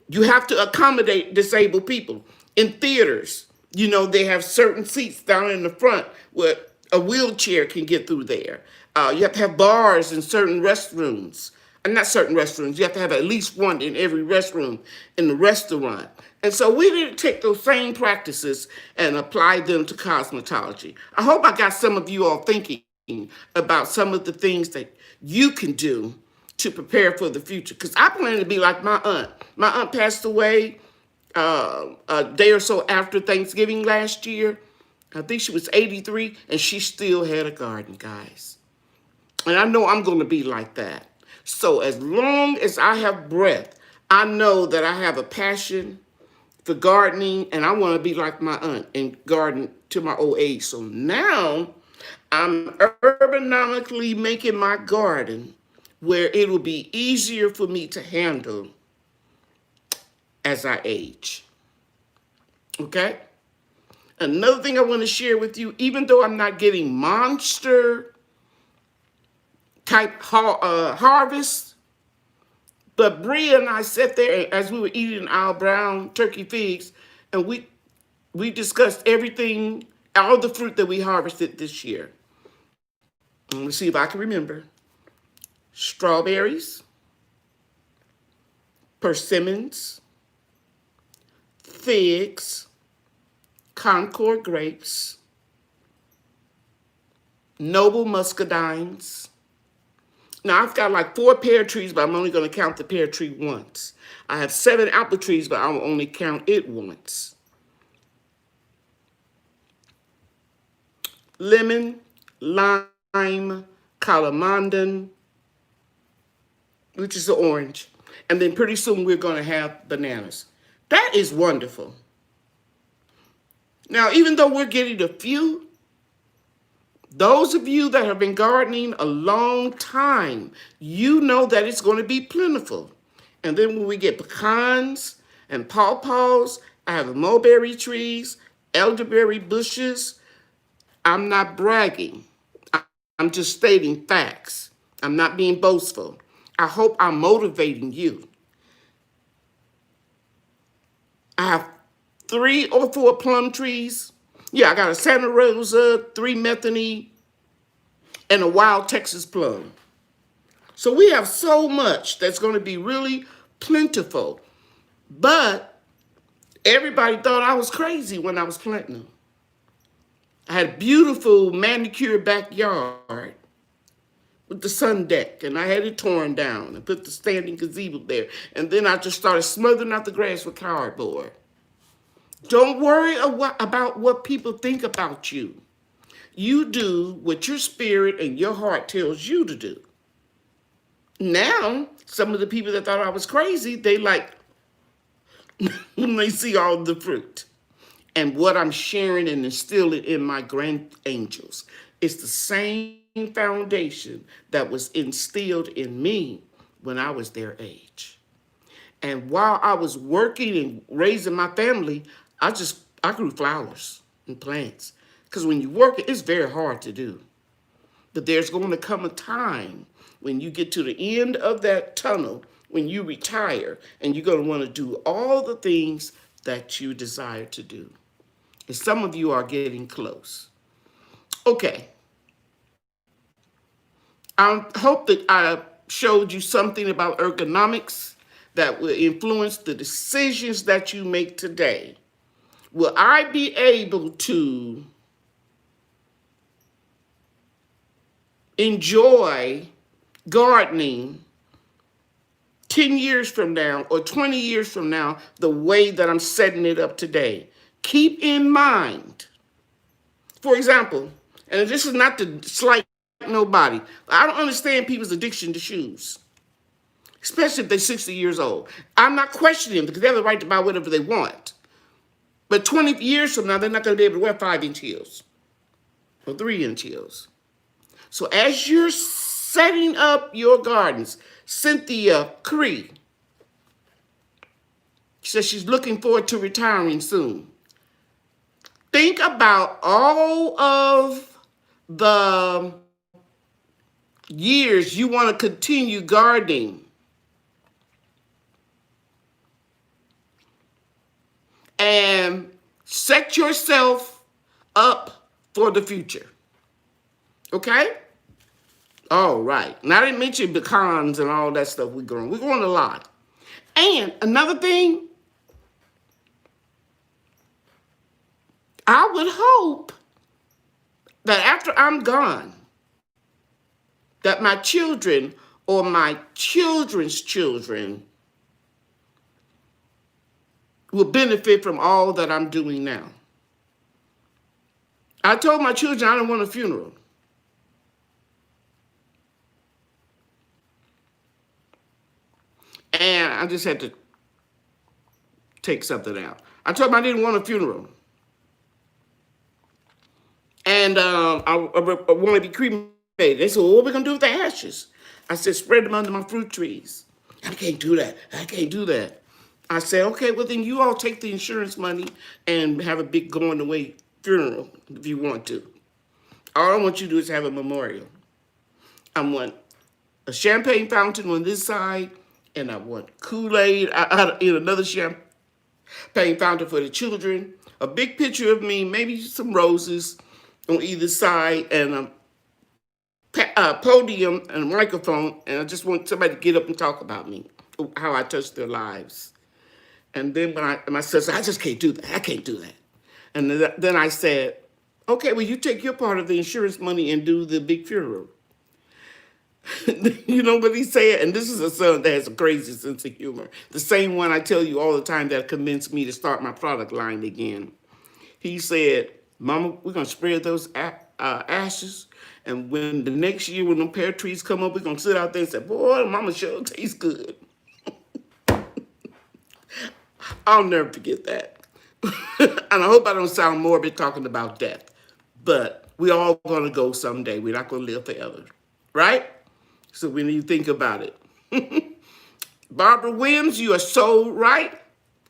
You have to accommodate disabled people in theaters. You know, they have certain seats down in the front where a wheelchair can get through there. You have to have bars in certain restrooms. And not certain restrooms. You have to have at least one in every restroom in the restaurant. And so we didn't take those same practices and apply them to cosmetology. I hope I got some of you all thinking about some of the things that you can do to prepare for the future. Because I plan to be like my aunt. My aunt passed away a day or so after Thanksgiving last year. I think she was 83, and she still had a garden, guys. And I know I'm going to be like that. So as long as I have breath, I know that I have a passion for gardening, and I want to be like my aunt and garden to my old age. So now I'm ergonomically making my garden where it will be easier for me to handle as I age. Okay? Another thing I want to share with you, even though I'm not getting monster type harvest, but Bria and I sat there as we were eating our brown turkey figs, and we discussed everything, all the fruit that we harvested this year. Let me see if I can remember. Strawberries, persimmons, figs, Concord grapes, noble muscadines. Now, I've got like 4 pear trees, but I'm only going to count the pear tree once. I have 7 apple trees, but I'll only count it once. Lemon, lime, Calamondin, which is the orange. And then pretty soon we're going to have bananas. That is wonderful. Now, even though we're getting a few, those of you that have been gardening a long time, you know that it's going to be plentiful. And then when we get pecans and pawpaws, I have mulberry trees, elderberry bushes. I'm not bragging. I'm just stating facts. I'm not being boastful. I hope I'm motivating you. I have 3 or 4 plum trees. Yeah, I got a Santa Rosa, 3 Metheny, and a wild Texas plum. So we have so much that's going to be really plentiful. But everybody thought I was crazy when I was planting them. I had a beautiful manicured backyard with the sun deck, and I had it torn down and put the standing gazebo there. And then I just started smothering out the grass with cardboard. Don't worry about what people think about you. You do what your spirit and your heart tells you to do. Now, some of the people that thought I was crazy, they like when they see all the fruit and what I'm sharing and instilling in my grand angels. It's the same foundation that was instilled in me when I was their age. And while I was working and raising my family, I grew flowers and plants. Because when you work, it's very hard to do. But there's going to come a time when you get to the end of that tunnel, when you retire, and you're going to want to do all the things that you desire to do. And some of you are getting close. Okay. I hope that I showed you something about ergonomics that will influence the decisions that you make today. Will I be able to enjoy gardening 10 years from now or 20 years from now the way that I'm setting it up today? Keep in mind, for example, and this is not to slight nobody, I don't understand people's addiction to shoes, especially if they're 60 years old. I'm not questioning them because they have the right to buy whatever they want. But 20 years from now, they're not going to be able to wear 5-inch heels or 3-inch heels. So as you're setting up your gardens, Cynthia Cree says she's looking forward to retiring soon. Think about all of the years you want to continue gardening. And Set yourself up for the future. Okay? All right. Now I didn't mention pecans and all that stuff we're growing. We're growing a lot. And another thing, I would hope that after I'm gone, that my children or my children's children will benefit from all that I'm doing now. I told my children I don't want a funeral. And I just had to take something out. I told them I didn't want a funeral. And I want to be cremated. They said, well, what are we going to do with the ashes? I said, spread them under my fruit trees. I can't do that. I can't do that. I said, okay, well, then you all take the insurance money and have a big going away funeral if you want to. All I want you to do is have a memorial. I want a champagne fountain on this side, and I want Kool-Aid in another champagne fountain for the children, a big picture of me, maybe some roses on either side, and a podium and a microphone, and I just want somebody to get up and talk about me, how I touched their lives. And then when my sister, I just can't do that. I can't do that. And then I said, okay, well, you take your part of the insurance money and do the big funeral. You know what he said? And this is a son that has a crazy sense of humor. The same one I tell you all the time that convinced me to start my product line again. He said, Mama, we're going to spread those ashes. And when the next year when them pear trees come up, we're going to sit out there and say, boy, Mama sure tastes good. I'll never forget that. And I hope I don't sound morbid talking about death. But we all going to go someday. We're not going to live forever. Right? So when you think about it. Barbara Williams, you are so right.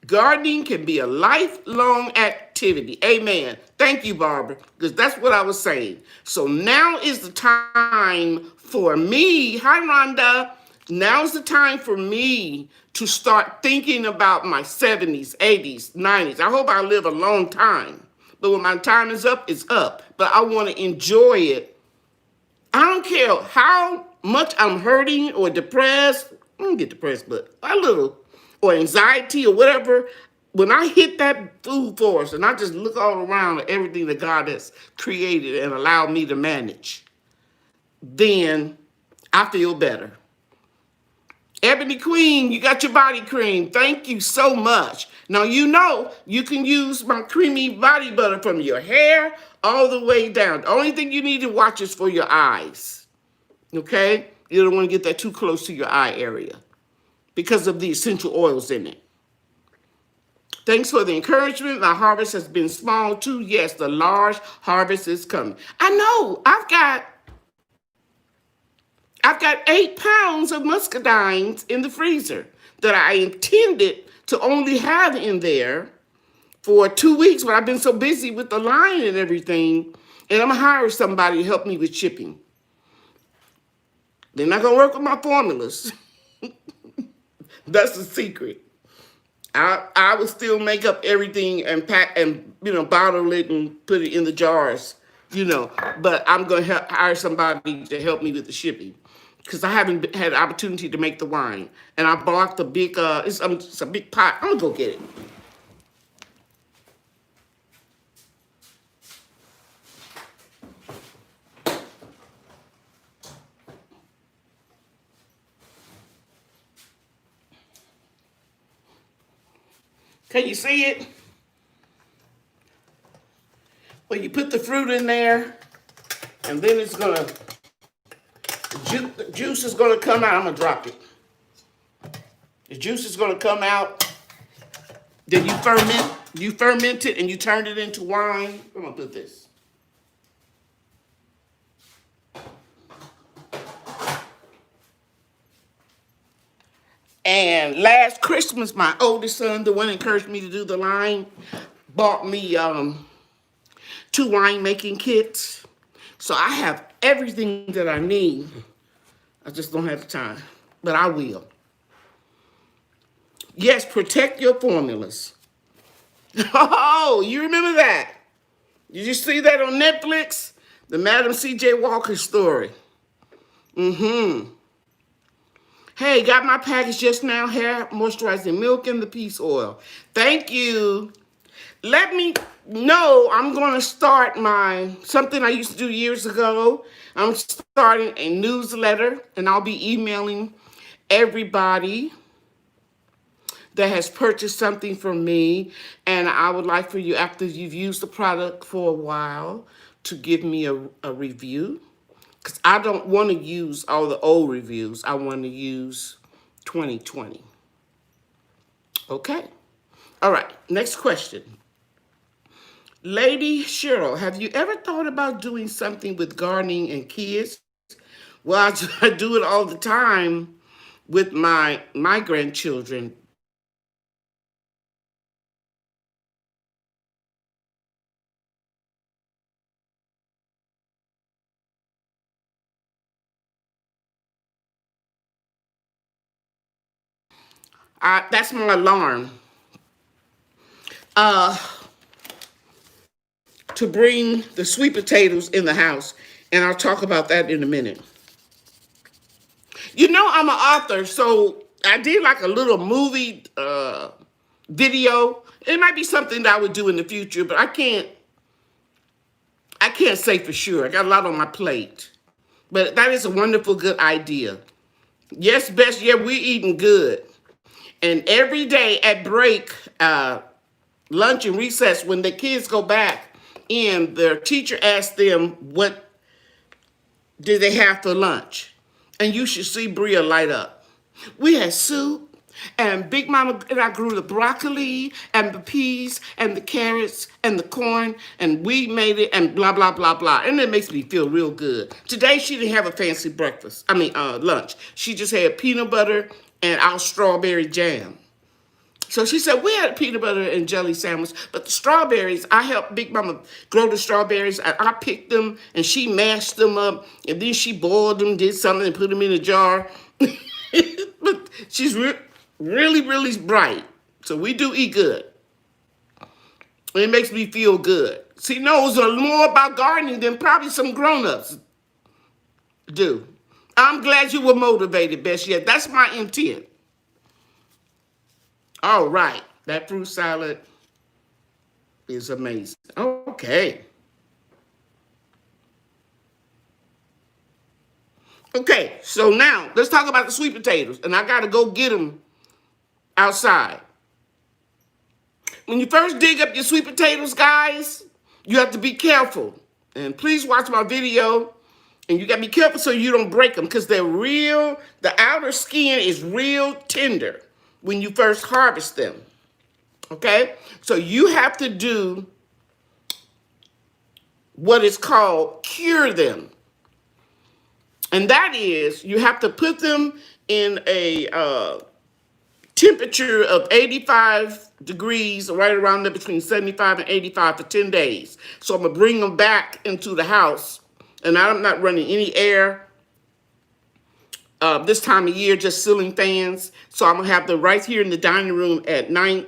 Gardening can be a lifelong activity. Amen. Thank you, Barbara, because that's what I was saying. So now is the time for me. Hi, Rhonda. Now's the time for me to start thinking about my 70s, 80s, 90s. I hope I live a long time. But when my time is up, it's up. But I want to enjoy it. I don't care how much I'm hurting or depressed. I don't get depressed, but a little. Or anxiety or whatever. When I hit that food forest and I just look all around at everything that God has created and allowed me to manage, then I feel better. Ebony Queen, you got your body cream. Thank you so much. Now, you know you can use my creamy body butter from your hair all the way down. The only thing you need to watch is for your eyes. Okay? You don't want to get that too close to your eye area because of the essential oils in it. Thanks for the encouragement. My harvest has been small too. Yes, the large harvest is coming. I know. I've got 8 pounds of muscadines in the freezer that I intended to only have in there for 2 weeks, but I've been so busy with the line and everything, and I'm going to hire somebody to help me with shipping. They're not going to work with my formulas. That's the secret. I would still make up everything and pack and, bottle it and put it in the jars, but I'm going to hire somebody to help me with the shipping because I haven't had the opportunity to make the wine. And I bought the big, it's a big pot. I'm going to go get it. Can you see it? Well, you put the fruit in there, and then it's gonna, the juice is gonna come out. I'm gonna drop it. The juice is gonna come out. Then you ferment it, and you turn it into wine. I'm gonna put this. And last Christmas, my oldest son, the one that encouraged me to do the line, bought me 2 winemaking kits. So I have everything that I need. I just don't have the time, but I will. Yes, protect your formulas. Oh, you remember that? Did you see that on Netflix? The Madam C.J. Walker story. Mm-hmm. Hey, got my package just now. Hair moisturizing milk and the peace oil. Thank you. Let me know. I'm going to start something I used to do years ago. I'm starting a newsletter, and I'll be emailing everybody that has purchased something from me. And I would like for you, after you've used the product for a while, to give me a review. Because I don't want to use all the old reviews. I want to use 2020. Okay? All right, next question. Lady Cheryl, have you ever thought about doing something with gardening and kids? Well, I do it all the time with my grandchildren. That's my alarm. Uh, to bring the sweet potatoes in the house, and I'll talk about that in a minute. You know, I'm an author, so I did like a little movie video. It might be something that I would do in the future, but I can't say for sure. I got a lot on my plate. But that is a wonderful, good idea. Yes, Bess, yeah, we're eating good. And every day at break, lunch and recess, when the kids go back in, their teacher asks them what did they have for lunch. And you should see Bria light up. We had soup, and Big Mama and I grew the broccoli and the peas and the carrots and the corn, and we made it, and blah, blah, blah, blah. And it makes me feel real good. Today, she didn't have a fancy lunch. She just had peanut butter and our strawberry jam. So she said, we had a peanut butter and jelly sandwich, but the strawberries, I helped Big Mama grow the strawberries. I picked them, and she mashed them up, and then she boiled them, did something, and put them in a jar. But she's really, really bright. So we do eat good. And it makes me feel good. She knows more about gardening than probably some grown-ups do. I'm glad you were motivated, Bess. Yeah, that's my intent. All right. That fruit salad is amazing. Okay. Okay, so now let's talk about the sweet potatoes. And I got to go get them outside. When you first dig up your sweet potatoes, guys, you have to be careful. And please watch my video. And you got to be careful so you don't break them, because they're real, the outer skin is real tender when you first harvest them. Okay? So you have to do what is called cure them. And that is, you have to put them in a temperature of 85 degrees, right around there between 75 and 85 for 10 days. So I'm going to bring them back into the house. And I'm not running any air this time of year, just ceiling fans. So I'm going to have them right here in the dining room at night.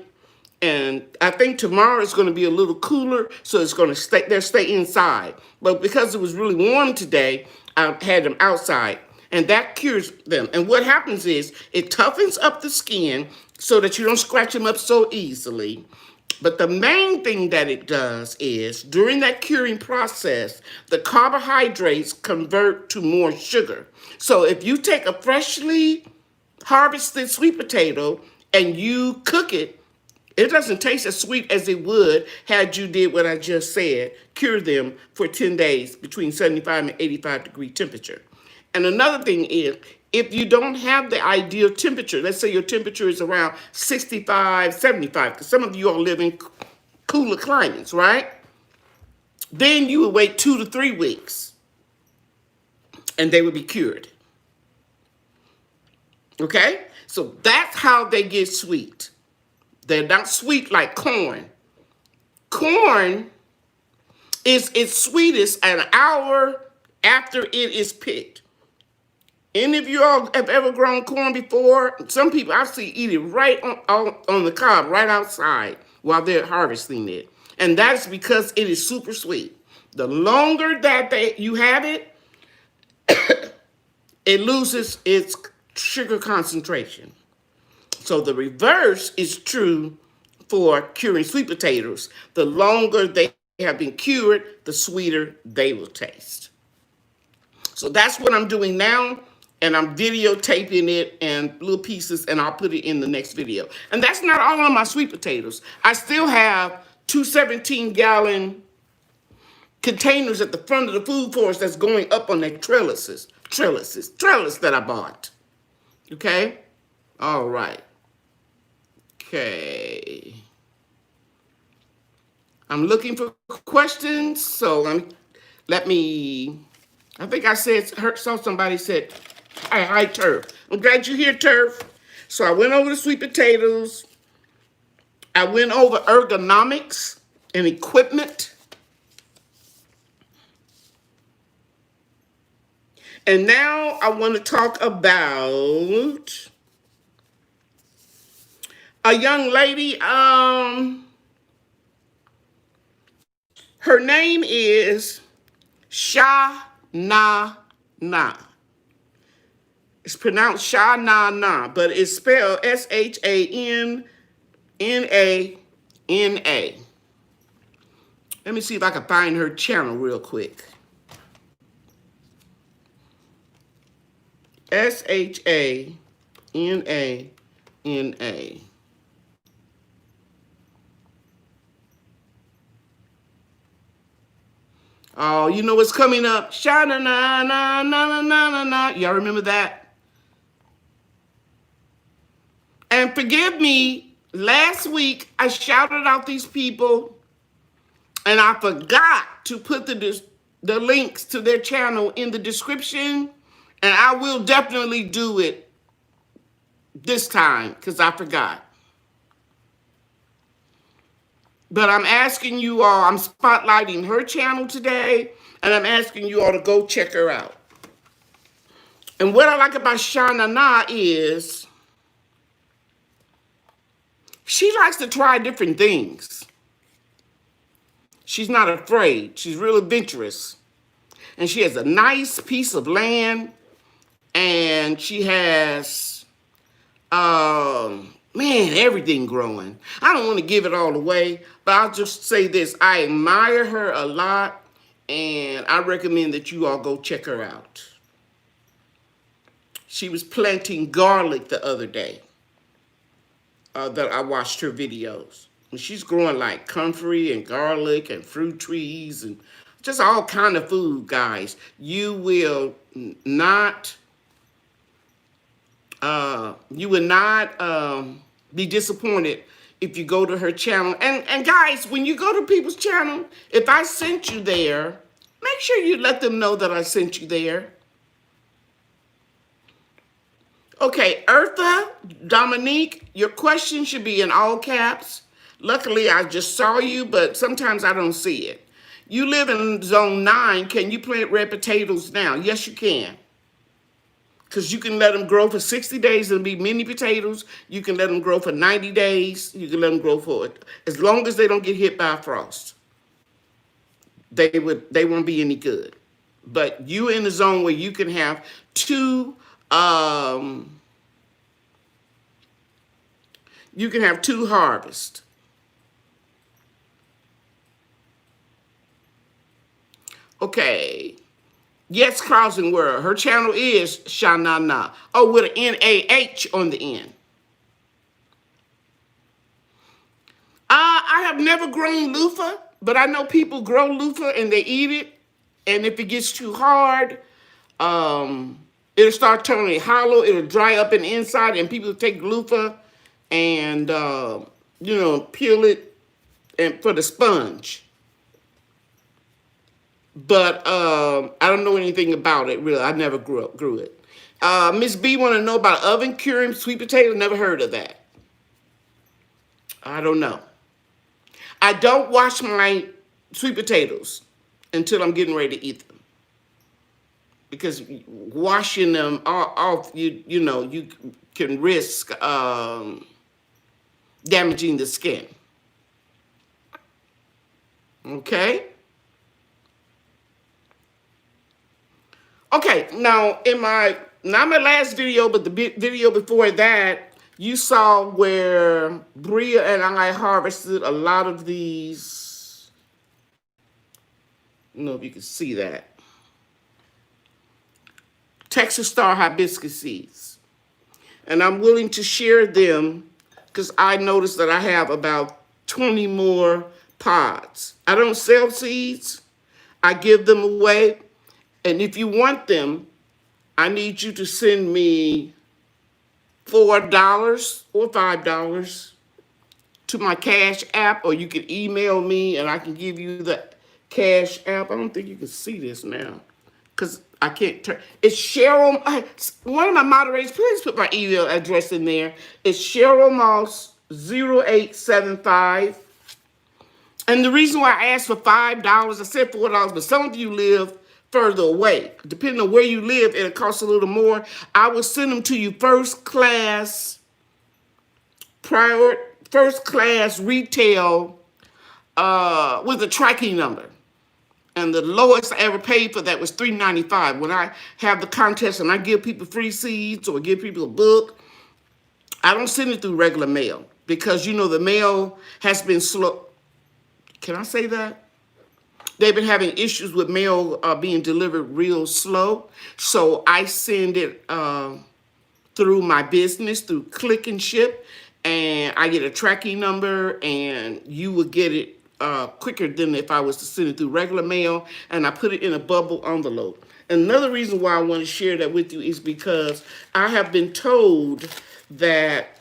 And I think tomorrow it's going to be a little cooler, so it's going to stay inside. But because it was really warm today, I had them outside, and that cures them. And what happens is it toughens up the skin so that you don't scratch them up so easily. But the main thing that it does is during that curing process, the carbohydrates convert to more sugar. So if you take a freshly harvested sweet potato and you cook it, it doesn't taste as sweet as it would had you did what I just said, cure them for 10 days between 75 and 85 degree temperature. And another thing is, if you don't have the ideal temperature, let's say your temperature is around 65, 75, because some of you all live in cooler climates, right? Then you would wait 2 to 3 weeks, and they would be cured. Okay? So that's how they get sweet. They're not sweet like corn. Corn is its sweetest an hour after it is picked. Any of you all have ever grown corn before? Some people I see eat it right on the cob, right outside. while they're harvesting it. And that's because it is super sweet. The longer that you have it, it loses its sugar concentration. So the reverse is true for curing sweet potatoes. The longer they have been cured, the sweeter they will taste. So that's what I'm doing now, and I'm videotaping it in little pieces, and I'll put it in the next video. And that's not all of my sweet potatoes. I still have two 17-gallon containers at the front of the food forest that's going up on their trellis that I bought. Okay? All right. Okay. I'm looking for questions, so let me, I think I saw somebody said, hi, Turf. I'm glad you're here, Turf. So I went over the sweet potatoes. I went over ergonomics and equipment. And now I want to talk about a young lady. Her name is Sha Na Na. It's pronounced Sha Na Na, but it's spelled SHANNANA. Let me see if I can find her channel real quick. SHANANA. Oh, you know what's coming up? Sha na na na na na na na. Y'all remember that? And forgive me, last week I shouted out these people and I forgot to put the links to their channel in the description. And I will definitely do it this time because I forgot. But I'm asking you all, I'm spotlighting her channel today, and I'm asking you all to go check her out. And what I like about Shana Na is she likes to try different things. She's not afraid. She's real adventurous. And she has a nice piece of land, and she has, everything growing. I don't want to give it all away, but I'll just say this. I admire her a lot, and I recommend that you all go check her out. She was planting garlic the other day that I watched her videos. And she's growing like comfrey and garlic and fruit trees and just all kind of food, guys. You will not be disappointed if you go to her channel. And guys, when you go to people's channel, if I sent you there, make sure you let them know that I sent you there. Okay, Eartha, Dominique, your question should be in all caps. Luckily, I just saw you, but sometimes I don't see it. You live in zone 9. Can you plant red potatoes now? Yes, you can. Because you can let them grow for 60 days and be mini potatoes. You can let them grow for 90 days. You can let them grow for it. As long as they don't get hit by frost, they won't be any good. But you in the zone where you can have two harvests. Okay. Yes, Crossing World. Her channel is Shanana. Oh, with an N-A-H on the end. I have never grown loofah, but I know people grow loofah and they eat it. And if it gets too hard, it'll start turning hollow. It'll dry up in the inside, and people take loofah and, peel it and for the sponge. But I don't know anything about it, really. I never grew it. Miss B want to know about oven curing sweet potato. Never heard of that. I don't know. I don't wash my sweet potatoes until I'm getting ready to eat them. Because washing them off, you can risk damaging the skin. Okay? Okay, now in my, not my last video, but the video before that, you saw where Bria and I harvested a lot of these. I don't know if you can see that. Texas Star hibiscus seeds. And I'm willing to share them because I noticed that I have about 20 more pods. I don't sell seeds. I give them away. And if you want them, I need you to send me $4 or $5 to my Cash App, or you can email me and I can give you the Cash App. I don't think you can see this now because I can't turn. It's Cheryl. One of my moderators, please put my email address in there. It's Cheryl Moss 0875. And the reason why I asked for $5, I said $4, but some of you live further away. Depending on where you live, it'll cost a little more. I will send them to you first class retail with a tracking number. And the lowest I ever paid for that was $3.95. When I have the contest and I give people free seeds or give people a book, I don't send it through regular mail because, you know, the mail has been slow. Can I say that? They've been having issues with mail being delivered real slow. So I send it through my business, through Click and Ship, and I get a tracking number, and you will get it quicker than if I was to send it through regular mail, and I put it in a bubble envelope. Another reason why I want to share that with you is because I have been told that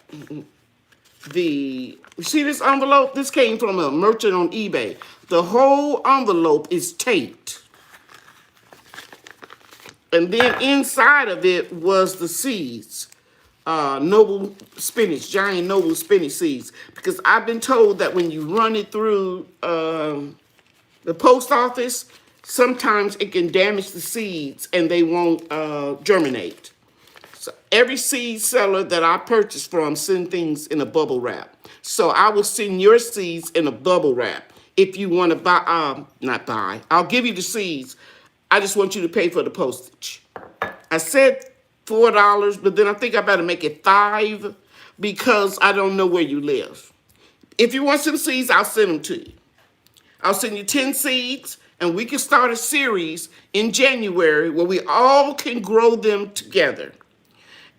you see this envelope? This came from a merchant on eBay. The whole envelope is taped. And then inside of it was the seeds. Noble spinach, giant noble spinach seeds. Because I've been told that when you run it through the post office, sometimes it can damage the seeds and they won't germinate. So every seed seller that I purchase from send things in a bubble wrap. So I will send your seeds in a bubble wrap. If you want to buy, not buy, I'll give you the seeds. I just want you to pay for the postage. I said $4, but then I think I better make it $5 because I don't know where you live. If you want some seeds, I'll send them to you. I'll send you 10 seeds, and we can start a series in January where we all can grow them together.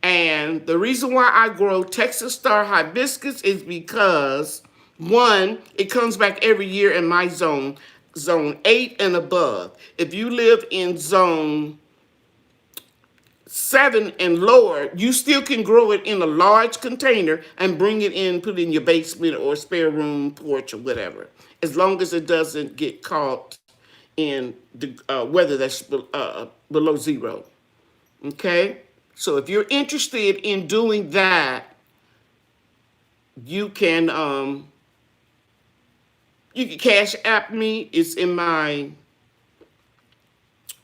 And the reason why I grow Texas Star hibiscus is because, one, it comes back every year in my zone 8 and above. If you live in zone 7 and lower, you still can grow it in a large container and bring it in, put it in your basement or spare room, porch, or whatever, as long as it doesn't get caught in the weather that's below zero. Okay? So if you're interested in doing that, you can Cash App me. It's in my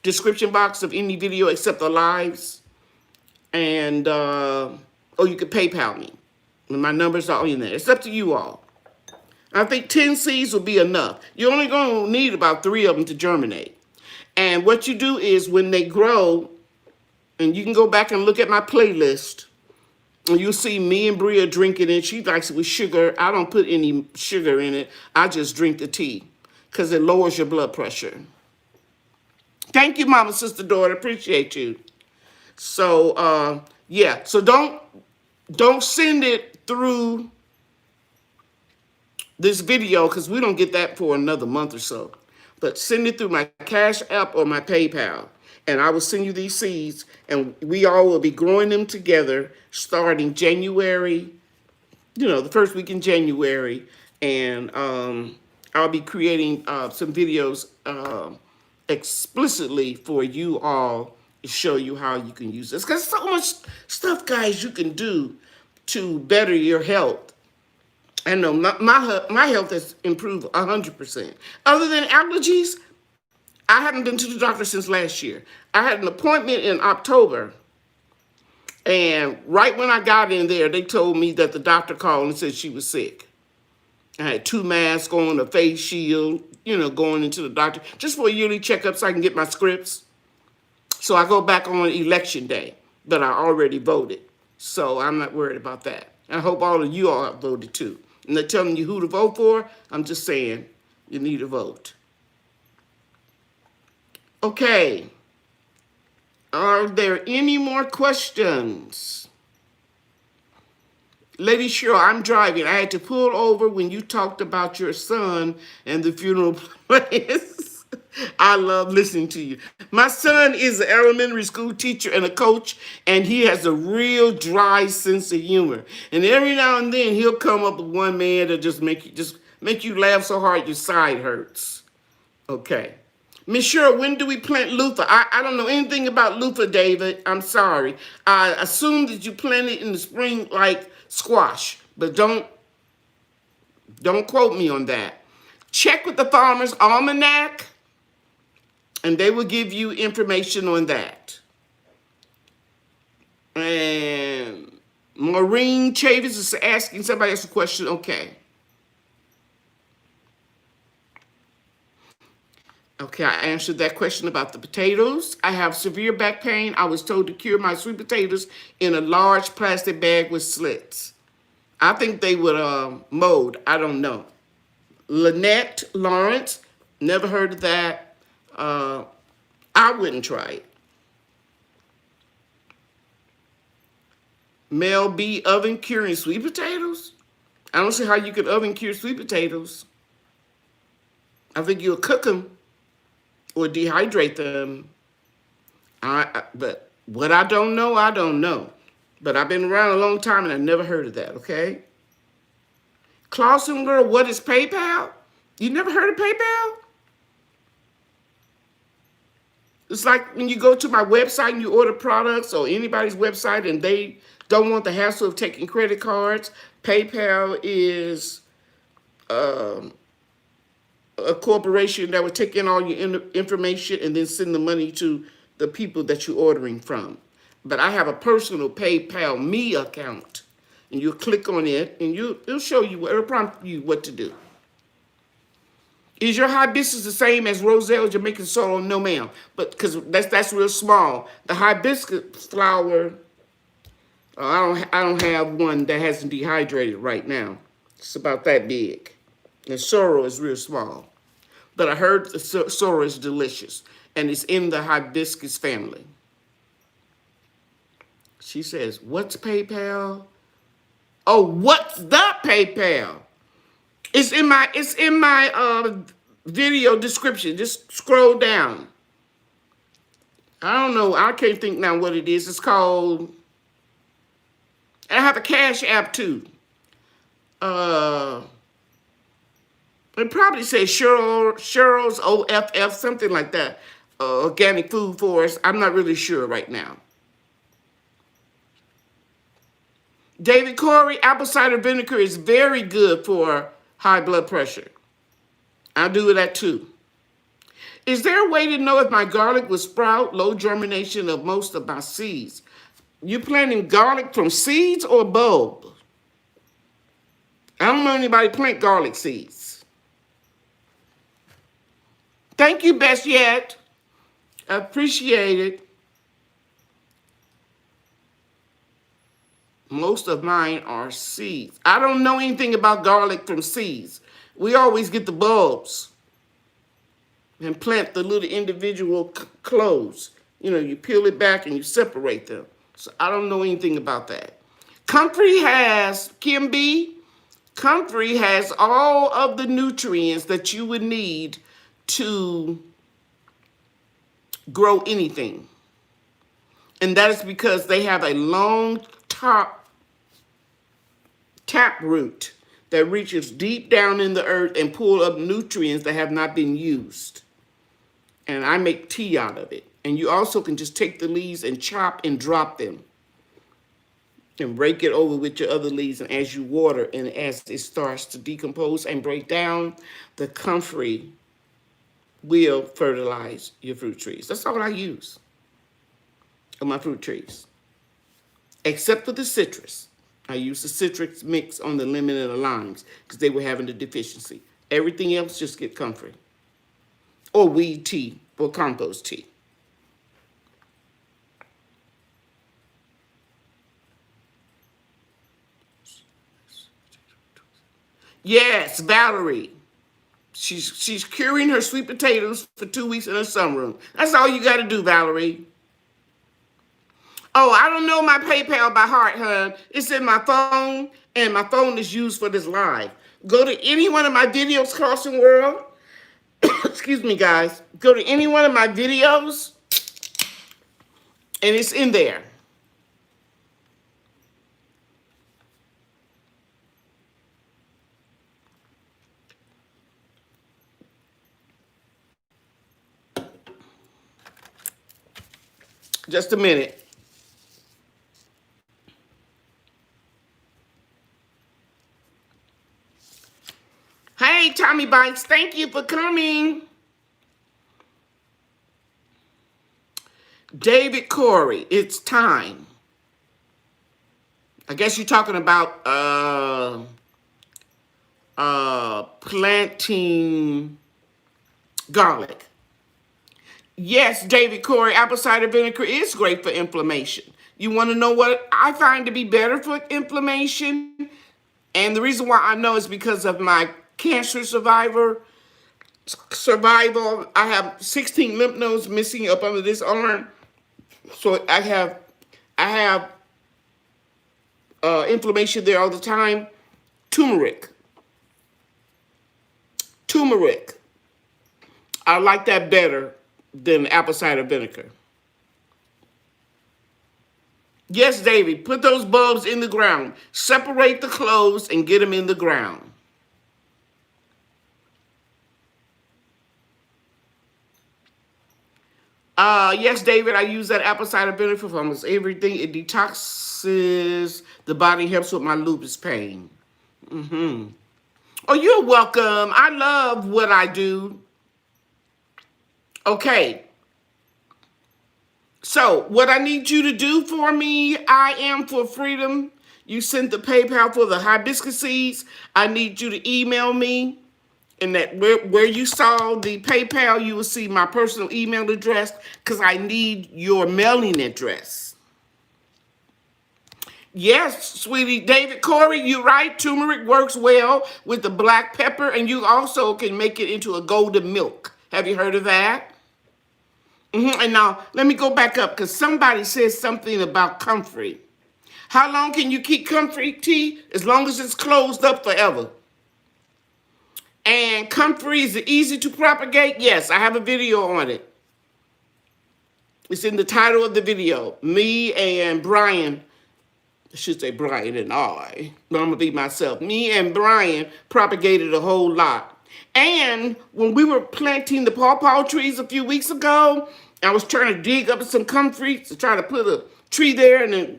description box of any video except the lives. And or you can PayPal me. And my numbers are in there. It's up to you all. I think 10 seeds will be enough. You're only going to need about 3 of them to germinate. And what you do is when they grow, and you can go back and look at my playlist, and you'll see me and Bria drinking it. She likes it with sugar. I don't put any sugar in it. I just drink the tea because it lowers your blood pressure. Thank you, Mama, Sister, Daughter. Appreciate you. So, yeah. So don't send it through this video because we don't get that for another month or so. But send it through my Cash App or my PayPal. And I will send you these seeds, and we all will be growing them together starting January, the first week in January. And I'll be creating some videos explicitly for you all to show you how you can use this. Because so much stuff, guys, you can do to better your health. I know my health has improved 100%. Other than allergies, I haven't been to the doctor since last year. I had an appointment in October, and right when I got in there, they told me that the doctor called and said she was sick. I had 2 masks on, a face shield, going into the doctor just for a yearly checkup so I can get my scripts. So I go back on election day, but I already voted. So I'm not worried about that. I hope all of you all have voted too. I'm not telling you who to vote for. I'm just saying you need to vote. Okay. Are there any more questions? Lady Cheryl, I'm driving. I had to pull over when you talked about your son and the funeral plans. I love listening to you. My son is an elementary school teacher and a coach, and he has a real dry sense of humor. And every now and then he'll come up with one man that just make you laugh so hard your side hurts. Okay. Miss Cheryl, when do we plant Luffa? I don't know anything about Luffa, David. I'm sorry. I assume that you plant it in the spring like squash, but don't quote me on that. Check with the Farmer's Almanac, and they will give you information on that. And Maureen Chavis is asking somebody else a question. Okay. Okay, I answered that question about the potatoes. I have severe back pain. I was told to cure my sweet potatoes in a large plastic bag with slits. I think they would mold. I don't know. Lynette Lawrence, never heard of that. I wouldn't try it. Mel B, oven curing sweet potatoes? I don't see how you could oven cure sweet potatoes. I think you'll cook them or dehydrate them. But what I don't know. But I've been around a long time and I never heard of that, okay? Clausen girl, what is PayPal? You never heard of PayPal? It's like when you go to my website and you order products or anybody's website and they don't want the hassle of taking credit cards. PayPal is a corporation that would take in all your information and then send the money to the people that you're ordering from. But I have a personal PayPal Me account, and you click on it, and it'll show you, it'll prompt you what to do. Is your hibiscus the same as Roselle Jamaican sorrel? No, ma'am. But because that's real small. The hibiscus flower, I don't have one that hasn't dehydrated right now. It's about that big. The sorrel is real small. But I heard the sorrel is delicious, and it's in the hibiscus family. She says, what's PayPal? Oh, what's the PayPal? It's in my video description. Just scroll down. I don't know. I can't think now what it is. It's called, I have a Cash App too. It probably says Cheryl's OFF, something like that. Organic food forest. I'm not really sure right now. David Corey, apple cider vinegar is very good for high blood pressure. I'll do that too. Is there a way to know if my garlic will sprout? Low germination of most of my seeds. You planting garlic from seeds or bulb? I don't know anybody plant garlic seeds. Thank you, Best Yet. I appreciate it. Most of mine are seeds. I don't know anything about garlic from seeds. We always get the bulbs and plant the little individual cloves. You peel it back and you separate them. So I don't know anything about that. Comfrey has, Kim B, Comfrey has all of the nutrients that you would need to grow anything. And that is because they have a long tap root that reaches deep down in the earth and pull up nutrients that have not been used. And I make tea out of it. And you also can just take the leaves and chop and drop them. And rake it over with your other leaves. And as you water and as it starts to decompose and break down, the comfrey will fertilize your fruit trees. That's all I use on my fruit trees. Except for the citrus. I used the citrus mix on the lemon and the limes because they were having a deficiency. Everything else just get comfrey. Or weed tea or compost tea. Yes, Valerie. She's curing her sweet potatoes for 2 weeks in her sunroom. That's all you got to do, Valerie. Oh, I don't know my PayPal by heart, hon. It's in my phone, and my phone is used for this live. Go to any one of my videos, Carson World. Excuse me, guys. Go to any one of my videos, and it's in there. Just a minute. Hey, Tommy Bites, thank you for coming. David Corey, it's time. I guess you're talking about planting garlic. Yes, David Corey, apple cider vinegar is great for inflammation. You want to know what I find to be better for inflammation? And the reason why I know is because of my cancer survival. I have 16 lymph nodes missing up under this arm. So I have inflammation there all the time. Turmeric. I like that better than apple cider vinegar. Yes, David, put those bulbs in the ground. Separate the clothes and get them in the ground. Yes, David, I use that apple cider vinegar for almost everything. It detoxes the body, helps with my lupus pain. Oh, you're welcome. I love what I do. Okay. So, what I need you to do for me, I am for freedom. You sent the PayPal for the hibiscus seeds. I need you to email me. And that where you saw the PayPal, you will see my personal email address because I need your mailing address. Yes, sweetie. David Corey, you're right. Turmeric works well with the black pepper, and you also can make it into a golden milk. Have you heard of that? And now, let me go back up because somebody says something about comfrey. How long can you keep comfrey tea? As long as it's closed up forever. And comfrey, is it easy to propagate? Yes, I have a video on it. It's in the title of the video. Me and Brian, I should say Brian and I, but I'm going to be myself. Me and Brian propagated a whole lot. And when we were planting the pawpaw trees a few weeks ago, I was trying to dig up some comfrey to try to put a tree there. And then,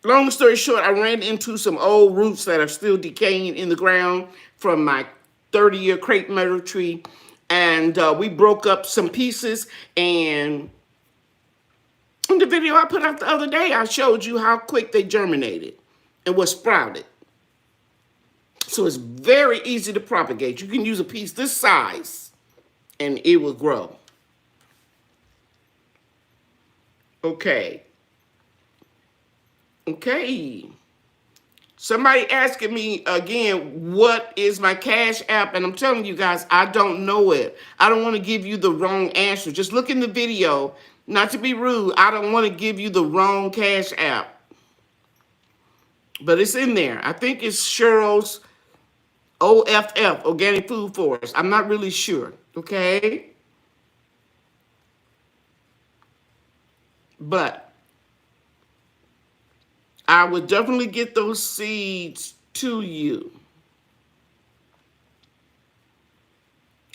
long story short, I ran into some old roots that are still decaying in the ground from my 30-year crepe myrtle tree. And we broke up some pieces. And in the video I put out the other day, I showed you how quick they germinated and was sprouted. So it's very easy to propagate. You can use a piece this size and it will grow. Okay. Somebody asking me again, what is my Cash App? And I'm telling you guys, I don't know it. I don't want to give you the wrong answer. Just look in the video. Not to be rude, I don't want to give you the wrong Cash App. But it's in there. I think it's Cheryl's OFF, Organic Food Forest. I'm not really sure, okay? But I would definitely get those seeds to you.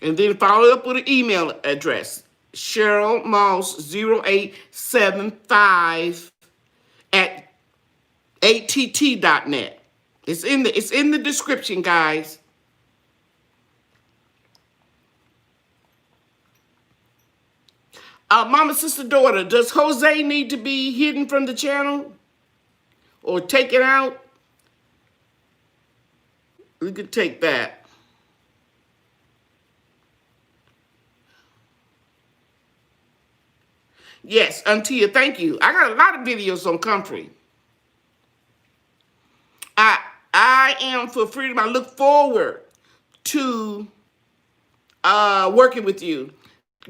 And then follow up with an email address, Cheryl Moss 0875 at att.net. It's in the description, guys. Mama, sister, daughter, does Jose need to be hidden from the channel? or take it out, we could take that. Yes, Antia, thank you. I got a lot of videos on comfrey. I am for freedom. I look forward to working with you.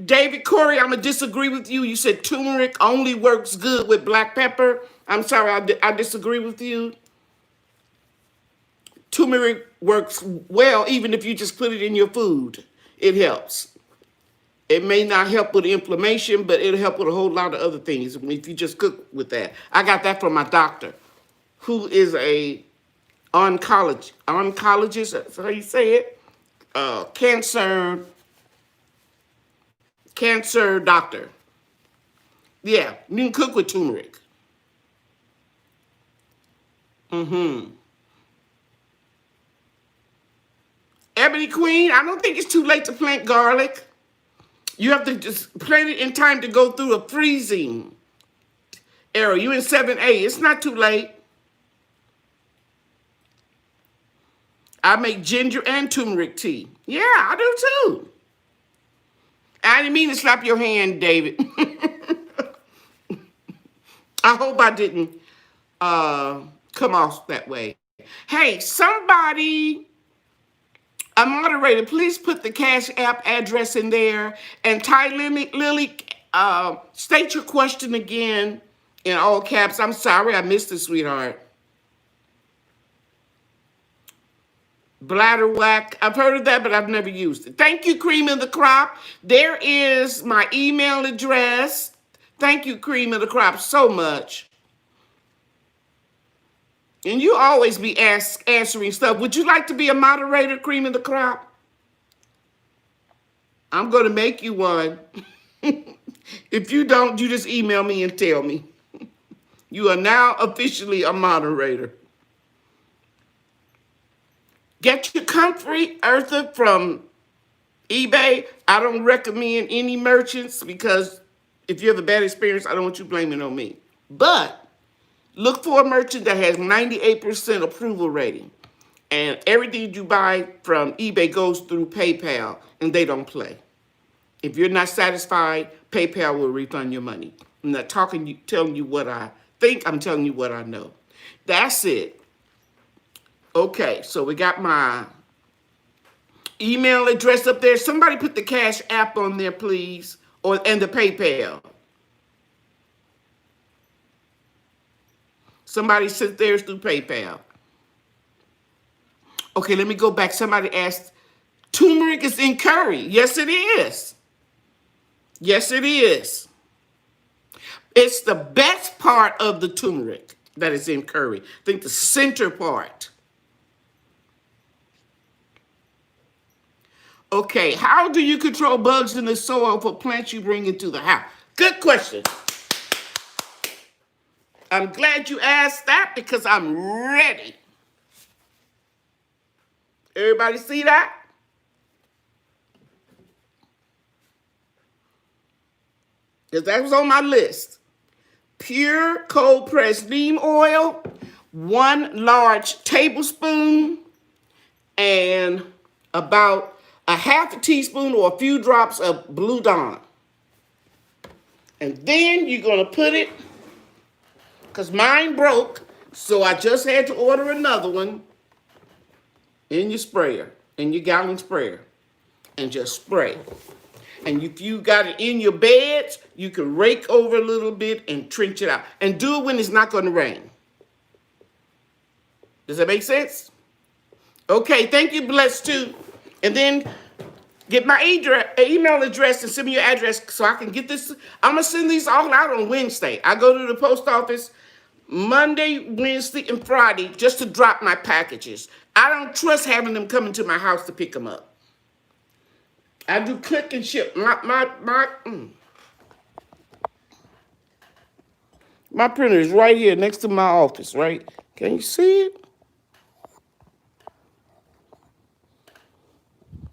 David Corey, I'm going to disagree with you. You said turmeric only works good with black pepper. I'm sorry, I disagree with you. Turmeric works well even if you just put it in your food. It helps. It may not help with inflammation, but it'll help with a whole lot of other things if you just cook with that. I got that from my doctor, who is a oncologist, that's how you say it, cancer doctor. Yeah, you can cook with turmeric. Ebony Queen, I don't think it's too late to plant garlic. You have to just plant it in time to go through a freezing era. You in 7A, it's not too late. I make ginger and turmeric tea. Yeah, I do too. I didn't mean to slap your hand, David. I hope I didn't come off that way. Hey, somebody, a moderator, please put the Cash App address in there. And Ty Lily, state your question again in all caps. I'm sorry, I missed it, sweetheart. Bladder whack. I've heard of that, but I've never used it. Thank you, Cream of the Crop. There is my email address. Thank you, Cream of the Crop, so much. And you always be answering stuff. Would you like to be a moderator, Cream of the Crop? I'm going to make you one. If you don't, you just email me and tell me. You are now officially a moderator. Get your comfrey earther from eBay. I don't recommend any merchants because if you have a bad experience, I don't want you blaming on me. But look for a merchant that has 98% approval rating. And everything you buy from eBay goes through PayPal, and they don't play. If you're not satisfied, PayPal will refund your money. I'm not telling you what I think. I'm telling you what I know. That's it. Okay, so we got my email address up there. Somebody put the Cash App on there, please, and the PayPal. Somebody sent theirs through PayPal. Okay, let me go back. Somebody asked, turmeric is in curry. Yes, it is. Yes, it is. It's the best part of the turmeric that is in curry. I think the center part. Okay, how do you control bugs in the soil for plants you bring into the house? Good question. I'm glad you asked that because I'm ready. Everybody see that? Because that was on my list. Pure cold pressed neem oil, 1 large tablespoon, and about a half a teaspoon or a few drops of Blue Dawn. And then you're going to put it, because mine broke, so I just had to order another one, in your sprayer, in your gallon sprayer, and just spray. And if you got it in your beds, you can rake over a little bit and trench it out. And do it when it's not going to rain. Does that make sense? Okay, thank you, Blessed, too. And then get my email address and send me your address so I can get this. I'm going to send these all out on Wednesday. I go to the post office Monday, Wednesday, and Friday just to drop my packages. I don't trust having them coming to my house to pick them up. I do click and ship. My printer is right here next to my office, right? Can you see it?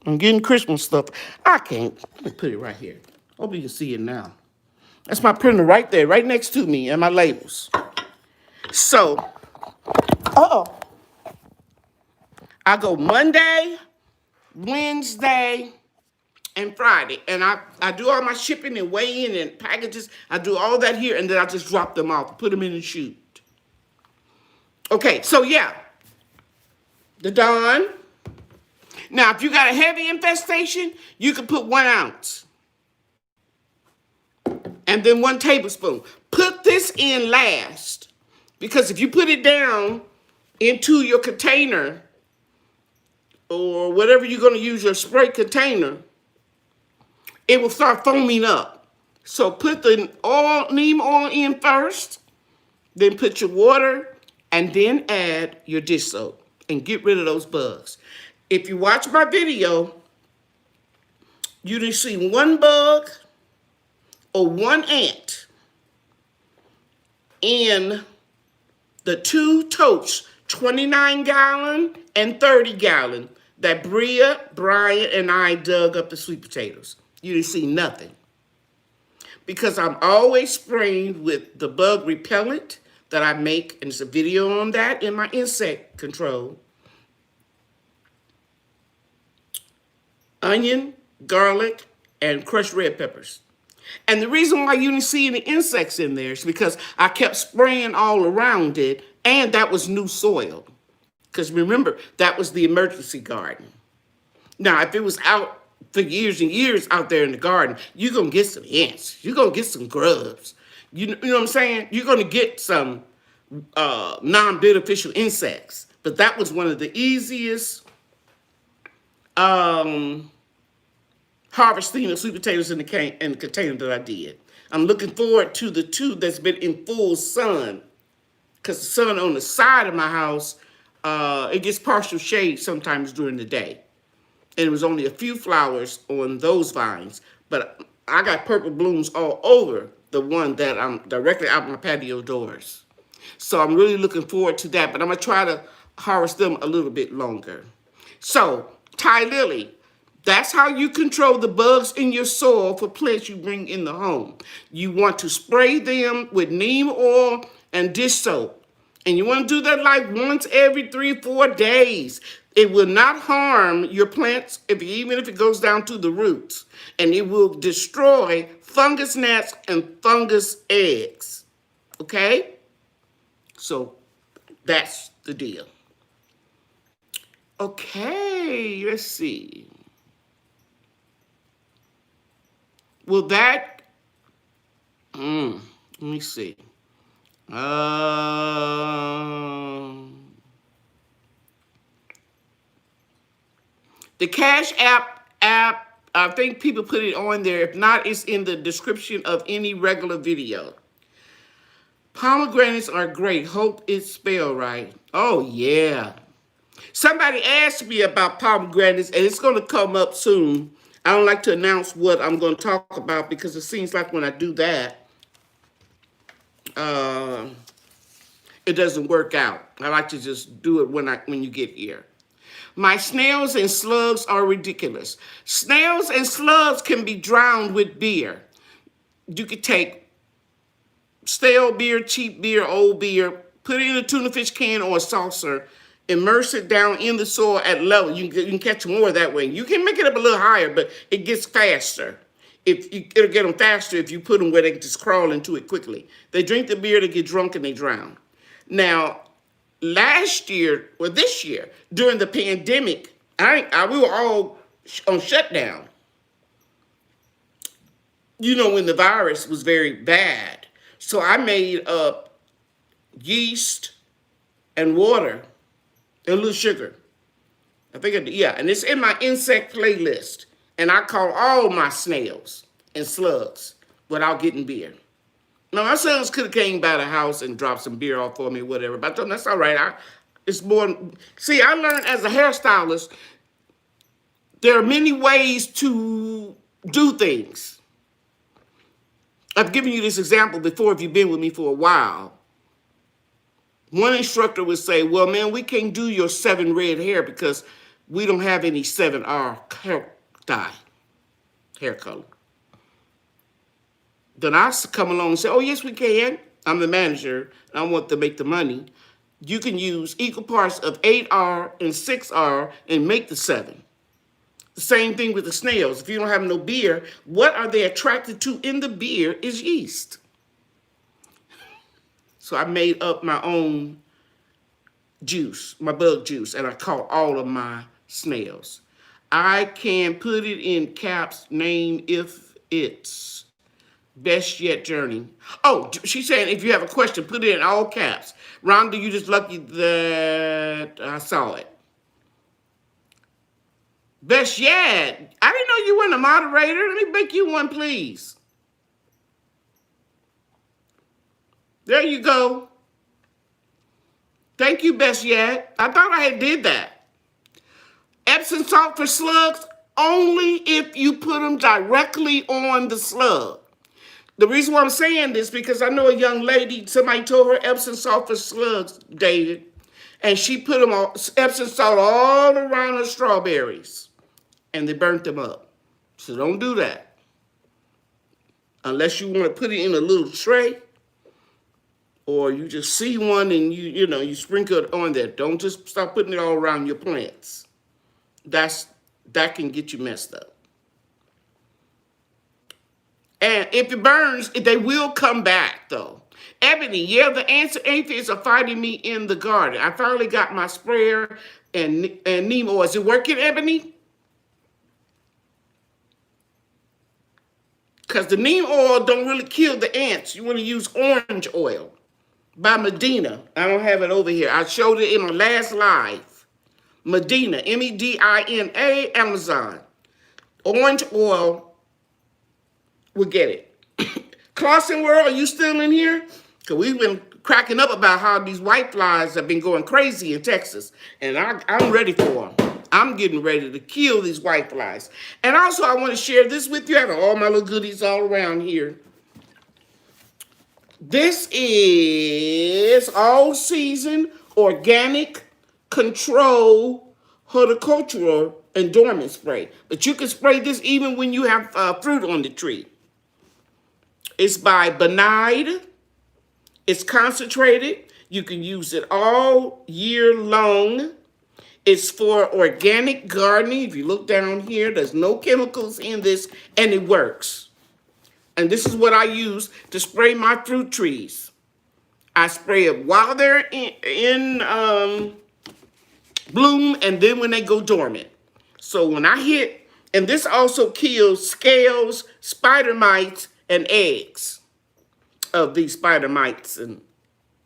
I'm getting Christmas stuff. I can't. Let me put it right here. Hope you can see it now. That's my printer right there, right next to me, and my labels. So, I go Monday, Wednesday, and Friday. And I do all my shipping and weighing and packages. I do all that here, and then I just drop them off, put them in the chute. Okay, so yeah, the Dawn. Now, if you got a heavy infestation, you can put 1 ounce. And then 1 tablespoon. Put this in last. Because if you put it down into your container, or whatever you're going to use your spray container, it will start foaming up. So put the neem oil in first, then put your water, and then add your dish soap and get rid of those bugs. If you watch my video, you didn't see 1 bug or 1 ant in the 2 totes, 29-gallon and 30-gallon, that Bria, Brian, and I dug up the sweet potatoes. You didn't see nothing. Because I'm always spraying with the bug repellent that I make, and there's a video on that in my insect control. Onion, garlic, and crushed red peppers. And the reason why you didn't see any insects in there is because I kept spraying all around it, and that was new soil. Because remember, that was the emergency garden. Now, if it was out for years and years out there in the garden, you're going to get some ants. You're going to get some grubs. You know what I'm saying? You're going to get some non-beneficial insects. But that was one of the easiest harvesting of sweet potatoes in the container that I did. I'm looking forward to the 2 that's been in full sun, because the sun on the side of my house, it gets partial shade sometimes during the day. And it was only a few flowers on those vines, but I got purple blooms all over the one that I'm directly out my patio doors. So I'm really looking forward to that, but I'm going to try to harvest them a little bit longer. So, Ty Lily, that's how you control the bugs in your soil for plants you bring in the home. You want to spray them with neem oil and dish soap. And you want to do that like once every 3-4 days. It will not harm your plants, even if it goes down to the roots. And it will destroy fungus gnats and fungus eggs. Okay? So that's the deal. Okay, let's see. Will that, let me see. The Cash App, I think people put it on there. If not, it's in the description of any regular video. Pomegranates are great. Hope it's spelled right. Oh, yeah. Somebody asked me about pomegranates, and it's going to come up soon. I don't like to announce what I'm going to talk about because it seems like when I do that, it doesn't work out. I like to just do it when you get here. My snails and slugs are ridiculous. Snails and slugs can be drowned with beer. You could take stale beer, cheap beer, old beer, put it in a tuna fish can or a saucer, immerse it down in the soil at level. You can catch more that way. You can make it up a little higher, but it gets faster. It'll get them faster if you put them where they can just crawl into it quickly. They drink the beer, they get drunk, and they drown. Now, this year, during the pandemic, we were all on shutdown. You know, when the virus was very bad. So I made up yeast and water and a little sugar. And it's in my insect playlist. And I call all my snails and slugs without getting beer. Now, my sons could have came by the house and dropped some beer off for me, whatever. But I told them, that's all right. It's more. See, I learned as a hairstylist, there are many ways to do things. I've given you this example before if you've been with me for a while. One instructor would say, well, man, we can't do your 7 red hair because we don't have any 7R hair color. Then I come along and say, oh, yes, we can. I'm the manager, and I want to make the money. you can use equal parts of 8R and 6R and make the 7. The same thing with the snails. If you don't have no beer, what are they attracted to in the beer is yeast. So I made up my own juice, my bug juice, and I caught all of my snails. I can put it in caps, name if it's best yet journey. Oh, she's saying if you have a question, put it in all caps. Rhonda, you just lucky that I saw it. Best yet. I didn't know you weren't a moderator. Let me make you one, please. There you go. Thank you, best yet. I thought I had did that. Epsom salt for slugs, only if you put them directly on the slug. The reason why I'm saying this, because I know a young lady, somebody told her Epsom salt for slugs, David, and she put them on Epsom salt all around her strawberries, and they burnt them up. So don't do that. Unless you want to put it in a little tray, or you just see one and you sprinkle it on there. Don't just start putting it all around your plants. That can get you messed up. And if it burns, they will come back, though. Ebony, yeah, the aphids are fighting me in the garden. I finally got my sprayer and neem oil. Is it working, Ebony? Because the neem oil don't really kill the ants. You want to use orange oil by Medina. I don't have it over here. I showed it in my last live. Medina, Medina, Amazon. Orange oil will get it. Clausen World, are you still in here? Because we've been cracking up about how these white flies have been going crazy in Texas. And I'm ready for them. I'm getting ready to kill these white flies. And also, I want to share this with you. I have all my little goodies all around here. This is all season organic control horticultural and dormant spray. But you can spray this even when you have fruit on the tree. It's by Benide. It's concentrated. You can use it all year long. It's for organic gardening. If you look down here, there's no chemicals in this, and it works. And this is what I use to spray my fruit trees. I spray it while they're in bloom, and then when they go dormant. So when I hit, and this also kills scales, spider mites, and eggs of these spider mites and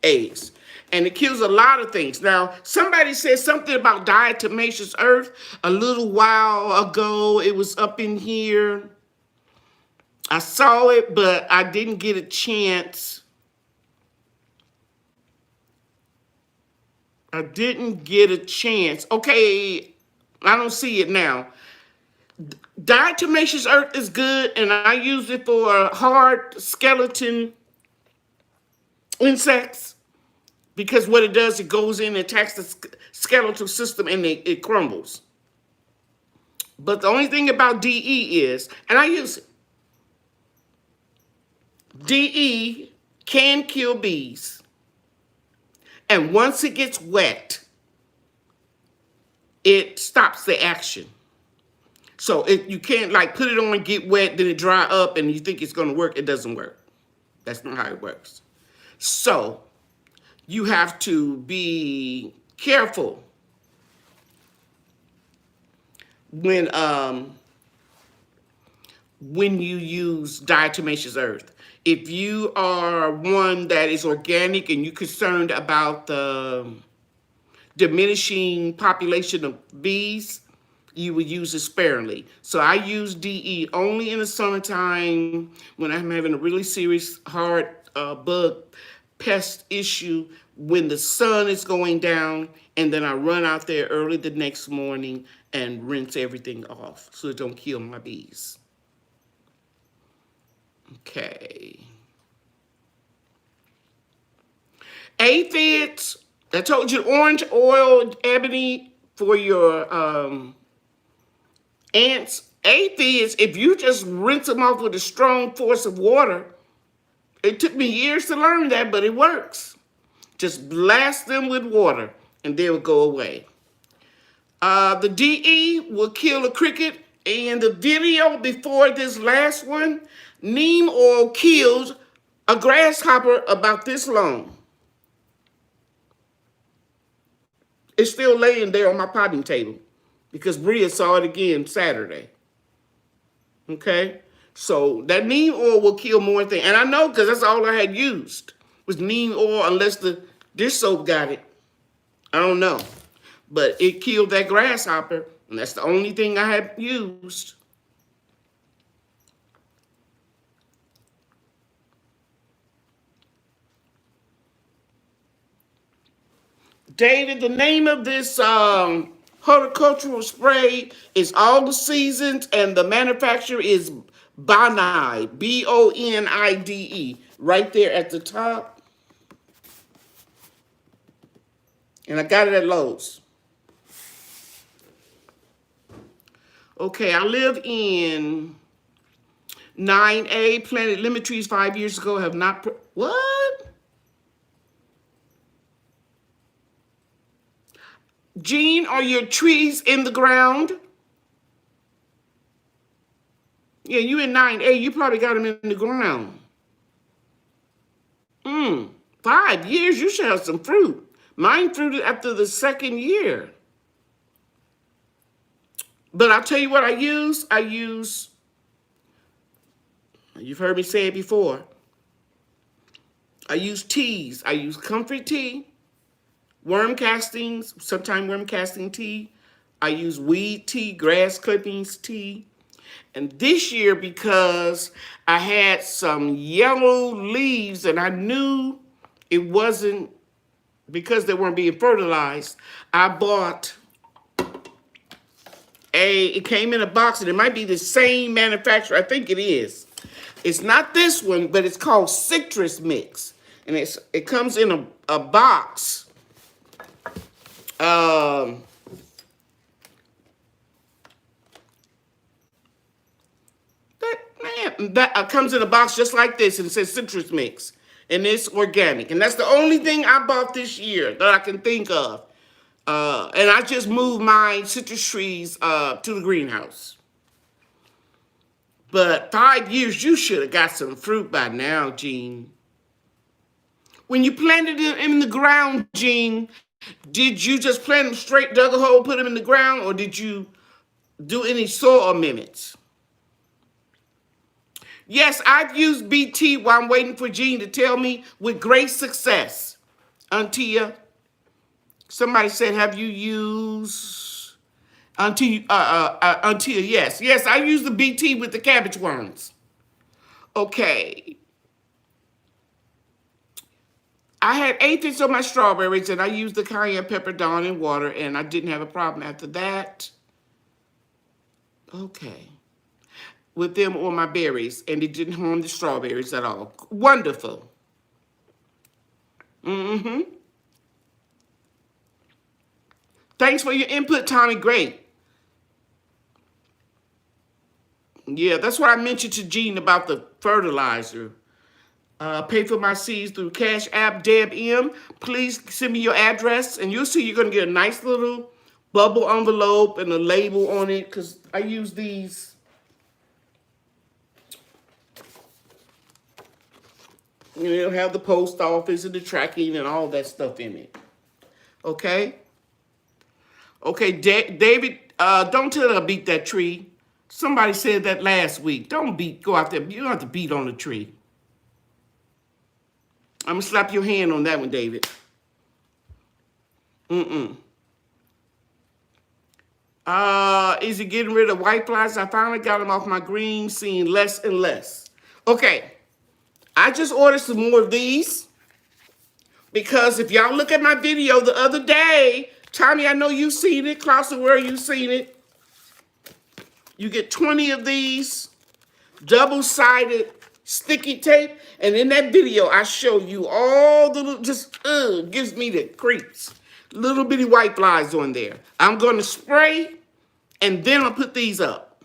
eggs. And it kills a lot of things. Now, somebody said something about diatomaceous earth a little while ago. It was up in here. I saw it, but I didn't get a chance. Okay, I don't see it now. Diatomaceous earth is good, and I use it for hard skeleton insects because what it does, it goes in and attacks the skeletal system and it crumbles. But the only thing about DE is, and I use it, DE can kill bees. And once it gets wet, it stops the action. So you can't like put it on, get wet, then it dry up, and you think it's going to work. It doesn't work. That's not how it works. So you have to be careful when you use diatomaceous earth. If you are one that is organic and you're concerned about the diminishing population of bees, you would use it sparingly. So I use DE only in the summertime when I'm having a really serious hard bug pest issue when the sun is going down, and then I run out there early the next morning and rinse everything off so it don't kill my bees. Okay. Aphids, I told you orange oil, ebony for your ants. Aphids, if you just rinse them off with a strong force of water, it took me years to learn that, but it works. Just blast them with water and they will go away. The DE will kill a cricket. And the video before this last one, neem oil killed a grasshopper about this long. It's still laying there on my potting table because Bria saw it again Saturday. Okay? So that neem oil will kill more things. And I know because that's all I had used was neem oil unless the dish soap got it. I don't know. But it killed that grasshopper, and that's the only thing I had used. David, the name of this horticultural spray is All the Seasons, and the manufacturer is Bonide, Bonide, right there at the top. And I got it at Lowe's. Okay, I live in 9A, planted lemon trees 5 years ago, have not... What? Jean, are your trees in the ground? Yeah, you in 9A, you probably got them in the ground. 5 years, you should have some fruit. Mine fruited after the second year. But I'll tell you what I use. You've heard me say it before. I use teas. I use comfort tea, worm castings, sometimes worm casting tea. I use weed tea, grass clippings tea. And this year, because I had some yellow leaves and I knew it wasn't because they weren't being fertilized, I bought it came in a box, and it might be the same manufacturer. I think it is. It's not this one, but it's called Citrus Mix. And it comes in a box. That comes in a box just like this, and it says Citrus Mix. And it's organic. And that's the only thing I bought this year that I can think of. And I just moved my citrus trees to the greenhouse. But 5 years, you should have got some fruit by now, Jean. When you planted them in the ground, Jean, did you just plant them straight, dug a hole, put them in the ground, or did you do any soil amendments? Yes, I've used BT while I'm waiting for Jean to tell me with great success. Antia. Somebody said, have you used until yes. Yes, I use the BT with the cabbage worms. Okay. I had aphids on my strawberries, and I used the cayenne pepper dawn in water, and I didn't have a problem after that. Okay. With them on my berries, and it didn't harm the strawberries at all. Wonderful. Thanks for your input, Tommy. Great. Yeah, that's what I mentioned to Jean about the fertilizer. Pay for my seeds through Cash App, Deb M. Please send me your address, and you'll see you're going to get a nice little bubble envelope and a label on it, because I use these. You know, it'll have the post office and the tracking and all that stuff in it. Okay? Okay, David, don't tell her to beat that tree. Somebody said that last week. Don't go out there. You don't have to beat on the tree. I'm going to slap your hand on that one, David. Is it getting rid of white flies? I finally got them off my green, seeing less and less. Okay. I just ordered some more of these. Because if y'all look at my video the other day, Tommy, I know you've seen it. Clausen, where you've seen it. You get 20 of these double-sided sticky tape. And in that video, I show you all the little, gives me the creeps. Little bitty white flies on there. I'm going to spray, and then I'll put these up.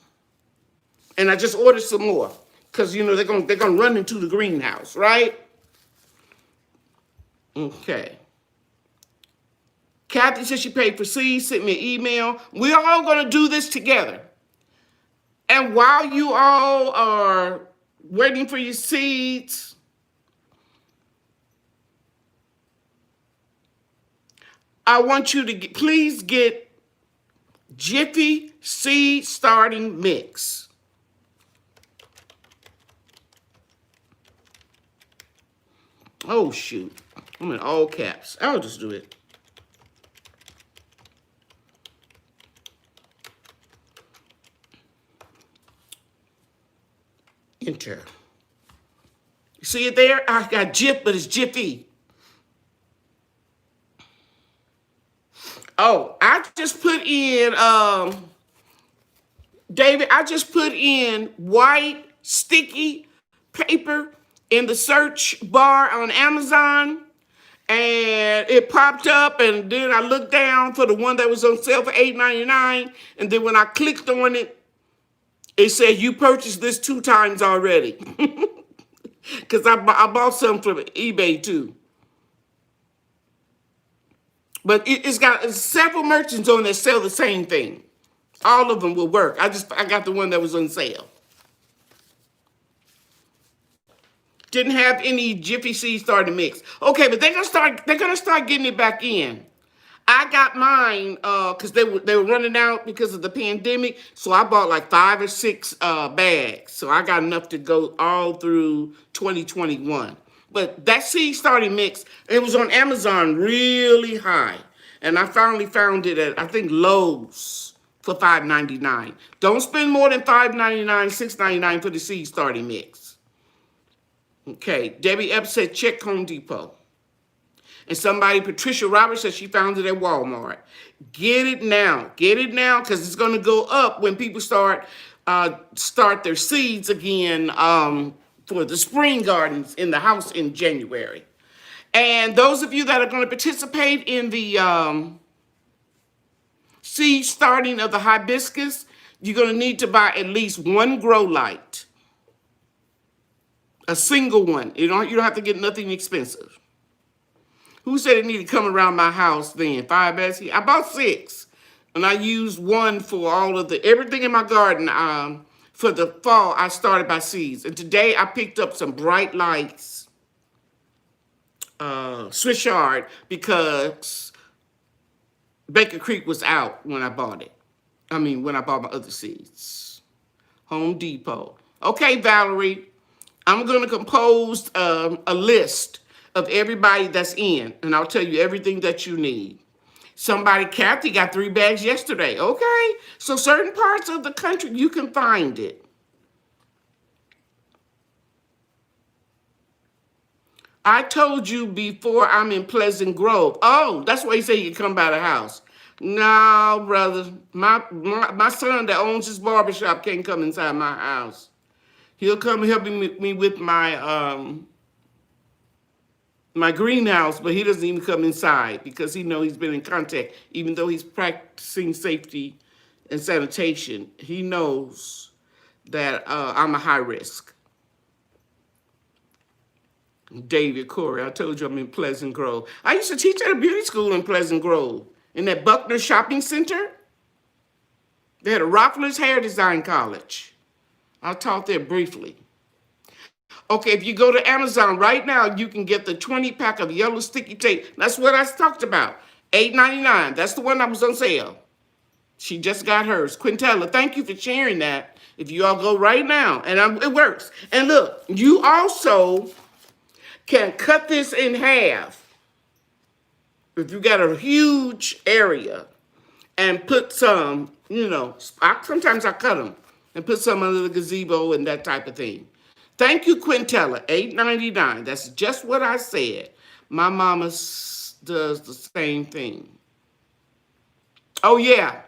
And I just ordered some more. Because, you know, they're gonna run into the greenhouse, right? Okay. Kathy said she paid for seeds, sent me an email. We're all going to do this together. And while you all are waiting for your seeds, I want you to please get Jiffy Seed Starting Mix. Oh, shoot. I'm in all caps. I'll just do it. Enter. You see it there? I got Jif, but it's Jiffy. Oh, I just put in, David, I just put in white sticky paper in the search bar on Amazon, and it popped up, and then I looked down for the one that was on sale for $8.99, and then when I clicked on it, it said you purchased this 2 times already. Because I bought some from eBay too. But it's got several merchants on that sell the same thing. All of them will work. I got the one that was on sale. Didn't have any Jiffy Seed Starter Mix. Okay, but they're gonna start getting it back in. I got mine because they were running out because of the pandemic. So I bought like 5 or 6 bags. So I got enough to go all through 2021. But that seed starting mix, it was on Amazon really high. And I finally found it at, I think, Lowe's for $5.99. Don't spend more than $5.99, $6.99 for the seed starting mix. Okay, Debbie Epps said check Home Depot. And somebody, Patricia Roberts, said she found it at Walmart. Get it now. Get it now, because it's going to go up when people start their seeds again for the spring gardens in the house in January. And those of you that are going to participate in the seed starting of the hibiscus, you're going to need to buy at least 1 grow light. A single one. You don't have to get nothing expensive. Who said it needed to come around my house then? 5 bags? I bought 6. And I used 1 for all of everything in my garden. For the fall, I started by seeds. And today I picked up some Bright Lights Swiss Yard because Baker Creek was out when I bought it. When I bought my other seeds. Home Depot. Okay, Valerie, I'm going to compose a list of everybody that's in, and I'll tell you everything that you need. Somebody, Kathy, got 3 bags yesterday. Okay, so certain parts of the country, you can find it. I told you before I'm in Pleasant Grove. Oh, that's why you say you can come by the house. No, brother. My son that owns his barbershop can't come inside my house. He'll come helping me with my greenhouse, but he doesn't even come inside because he knows he's been in contact. Even though he's practicing safety and sanitation, he knows that I'm a high risk. David Corey, I told you I'm in Pleasant Grove. I used to teach at a beauty school in Pleasant Grove, in that Buckner Shopping Center. They had a Rockler's Hair Design College. I taught there briefly. Okay, if you go to Amazon right now, you can get the 20-pack of yellow sticky tape. That's what I talked about. $8.99. That's the one that was on sale. She just got hers. Quintella, thank you for sharing that. If you all go right now, and it works. And look, you also can cut this in half. If you got a huge area and put some, sometimes I cut them and put some under the gazebo and that type of thing. Thank you, Quintella, $8.99. That's just what I said. My mama does the same thing. Oh, yeah.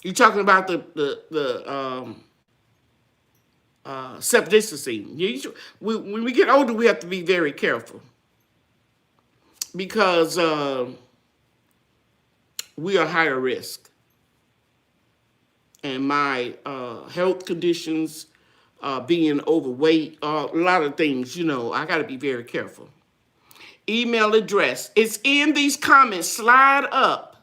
You're talking about the self-distancing. When we get older, we have to be very careful because we are higher risk. And my health conditions, being overweight, a lot of things, I got to be very careful. email address. It's in these comments. Slide up.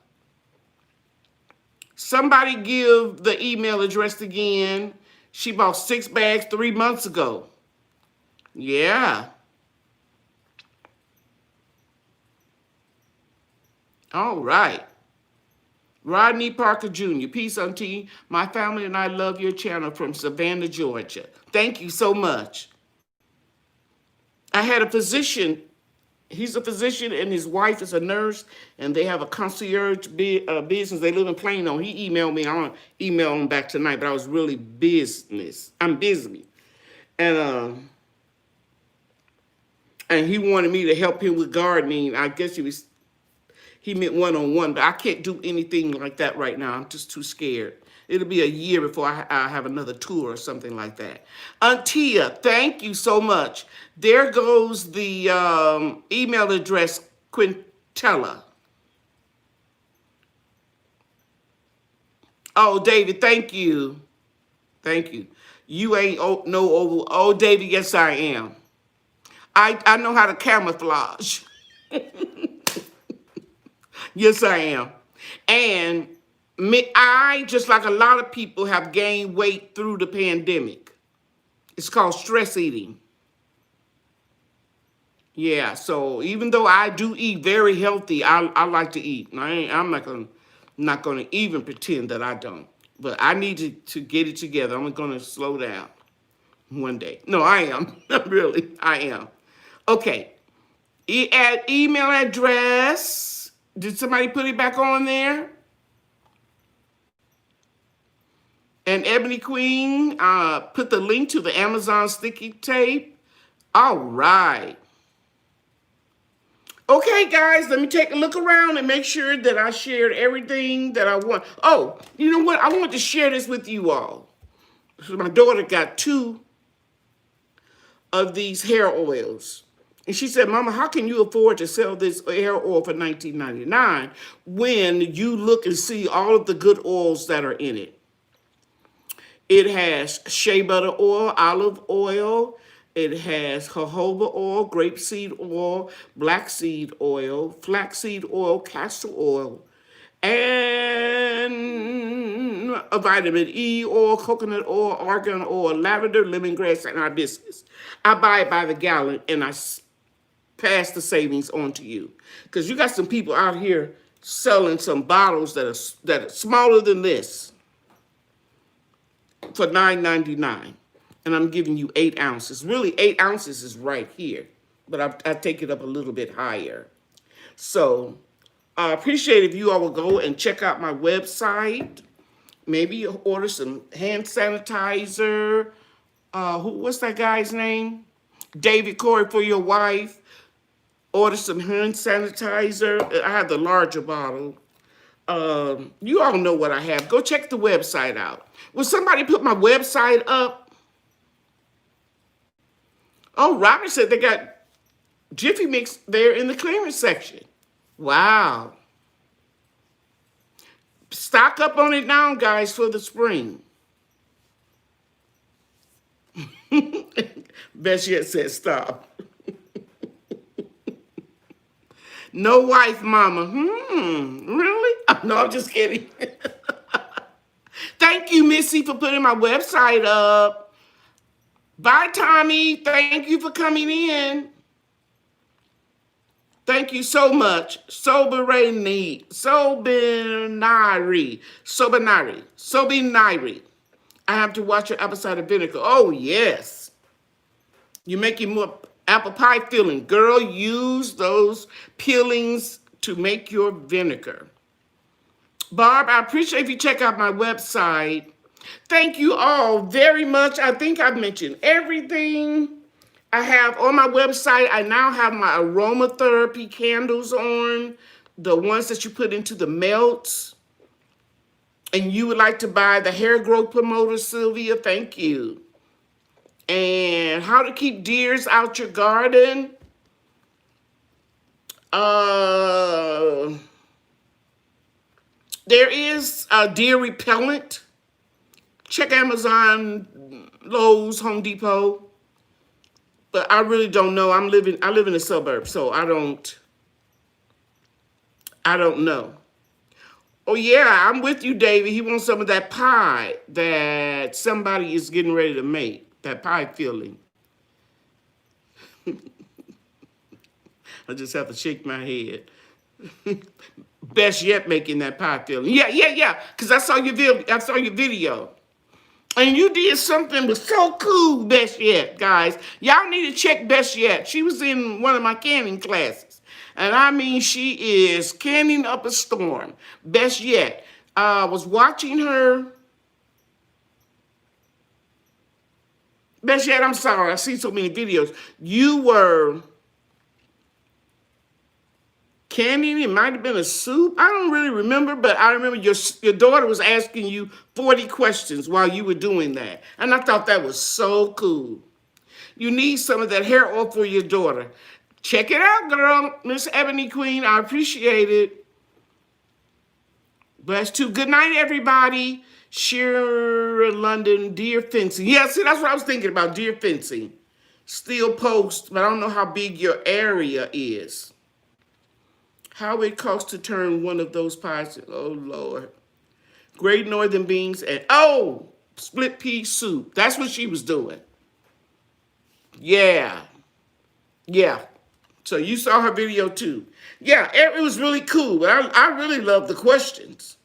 Somebody give the email address again. She bought 6 bags 3 months ago. Yeah. All right. Rodney Parker Jr., peace auntie. My family and I love your channel from Savannah, Georgia. Thank you so much. I had a physician. He's a physician and his wife is a nurse, and they have a concierge business. They live in Plano. He emailed me. I don't email him back tonight, but I was really I'm busy. And he wanted me to help him with gardening. I guess he meant one-on-one, but I can't do anything like that right now. I'm just too scared. It'll be a year before I have another tour or something like that. Antia, thank you so much. There goes the email address, Quintella. Oh, David, thank you. Thank you. You ain't no oval. Oh, David, yes, I am. I know how to camouflage. Yes, I am. And I, just like a lot of people, have gained weight through the pandemic. It's called stress eating. Yeah, so even though I do eat very healthy, I like to eat. I'm not gonna even pretend that I don't. But I need to get it together. I'm gonna slow down one day. No, I am. Really, I am. Okay. Email address. Did somebody put it back on there? And Ebony Queen put the link to the Amazon sticky tape. All right. Okay, guys, let me take a look around and make sure that I shared everything that I want. Oh, you know what? I want to share this with you all. So my daughter got 2 of these hair oils. And she said, Mama, how can you afford to sell this hair oil for $19.99 when you look and see all of the good oils that are in it? It has shea butter oil, olive oil. It has jojoba oil, grapeseed oil, black seed oil, flaxseed oil, castor oil, and a vitamin E oil, coconut oil, argan oil, lavender, lemongrass, and hibiscus. I buy it by the gallon, and I pass the savings on to you. Because you got some people out here selling some bottles that are smaller than this for $9.99. And I'm giving you 8 ounces. Really, 8 ounces is right here. But I take it up a little bit higher. So I appreciate if you all will go and check out my website. Maybe order some hand sanitizer. What's that guy's name? David Corey, for your wife. Order some hand sanitizer. I have the larger bottle. You all know what I have. Go check the website out. Will somebody put my website up? Oh, Robert said they got Jiffy Mix there in the clearance section. Wow. Stock up on it now, guys, for the spring. Best yet said stop. No wife, Mama. Really? No, I'm just kidding. Thank you, Missy, for putting my website up. Bye, Tommy. Thank you for coming in. Thank you so much. Sobinari. I have to watch your apple cider vinegar. Oh, yes. You're making more apple pie filling. Girl, use those peelings to make your vinegar. Barb, I appreciate if you check out my website. Thank you all very much. I think I've mentioned everything I have on my website. I now have my aromatherapy candles on, the ones that you put into the melts. And you would like to buy the hair growth promoter, Sylvia, thank you. And how to keep deers out your garden. There is a deer repellent. Check Amazon, Lowe's, Home Depot. But I really don't know. I live in the suburbs, so I don't know. Oh yeah, I'm with you, David. He wants some of that pie that somebody is getting ready to make. That pie filling. I just have to shake my head. Best yet, making that pie filling. Yeah. Because I saw your video. And you did something that was so cool, Best Yet, guys. Y'all need to check Best Yet. She was in one of my canning classes. And I mean, she is canning up a storm. Best Yet. I was watching her. Best Yet, I'm sorry. I see so many videos. You were canning. It might have been a soup. I don't really remember, but I remember your daughter was asking you 40 questions while you were doing that. And I thought that was so cool. You need some of that hair oil for your daughter. Check it out, girl. Miss Ebony Queen, I appreciate it. Bless too. Good night, everybody. Cheryl London, deer fencing. Yeah, see, that's what I was thinking about, deer fencing. Steel post, but I don't know how big your area is. How it costs to turn one of those pies. Oh, Lord. Great Northern beans and, oh, split pea soup. That's what she was doing. Yeah. So you saw her video too. Yeah, it was really cool. But I really love the questions.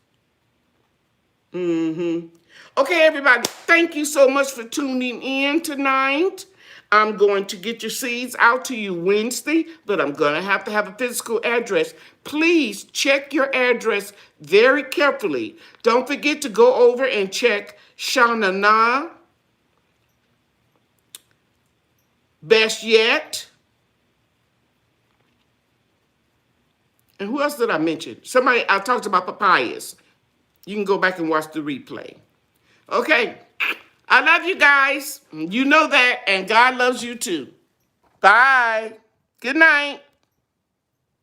Okay, everybody. Thank you so much for tuning in tonight. I'm going to get your seeds out to you Wednesday, but I'm going to have a physical address. Please check your address very carefully. Don't forget to go over and check Shanana, Best Yet. And who else did I mention? Somebody, I talked about papayas. You can go back and watch the replay. Okay. I love you guys. You know that, and God loves you too. Bye. Good night.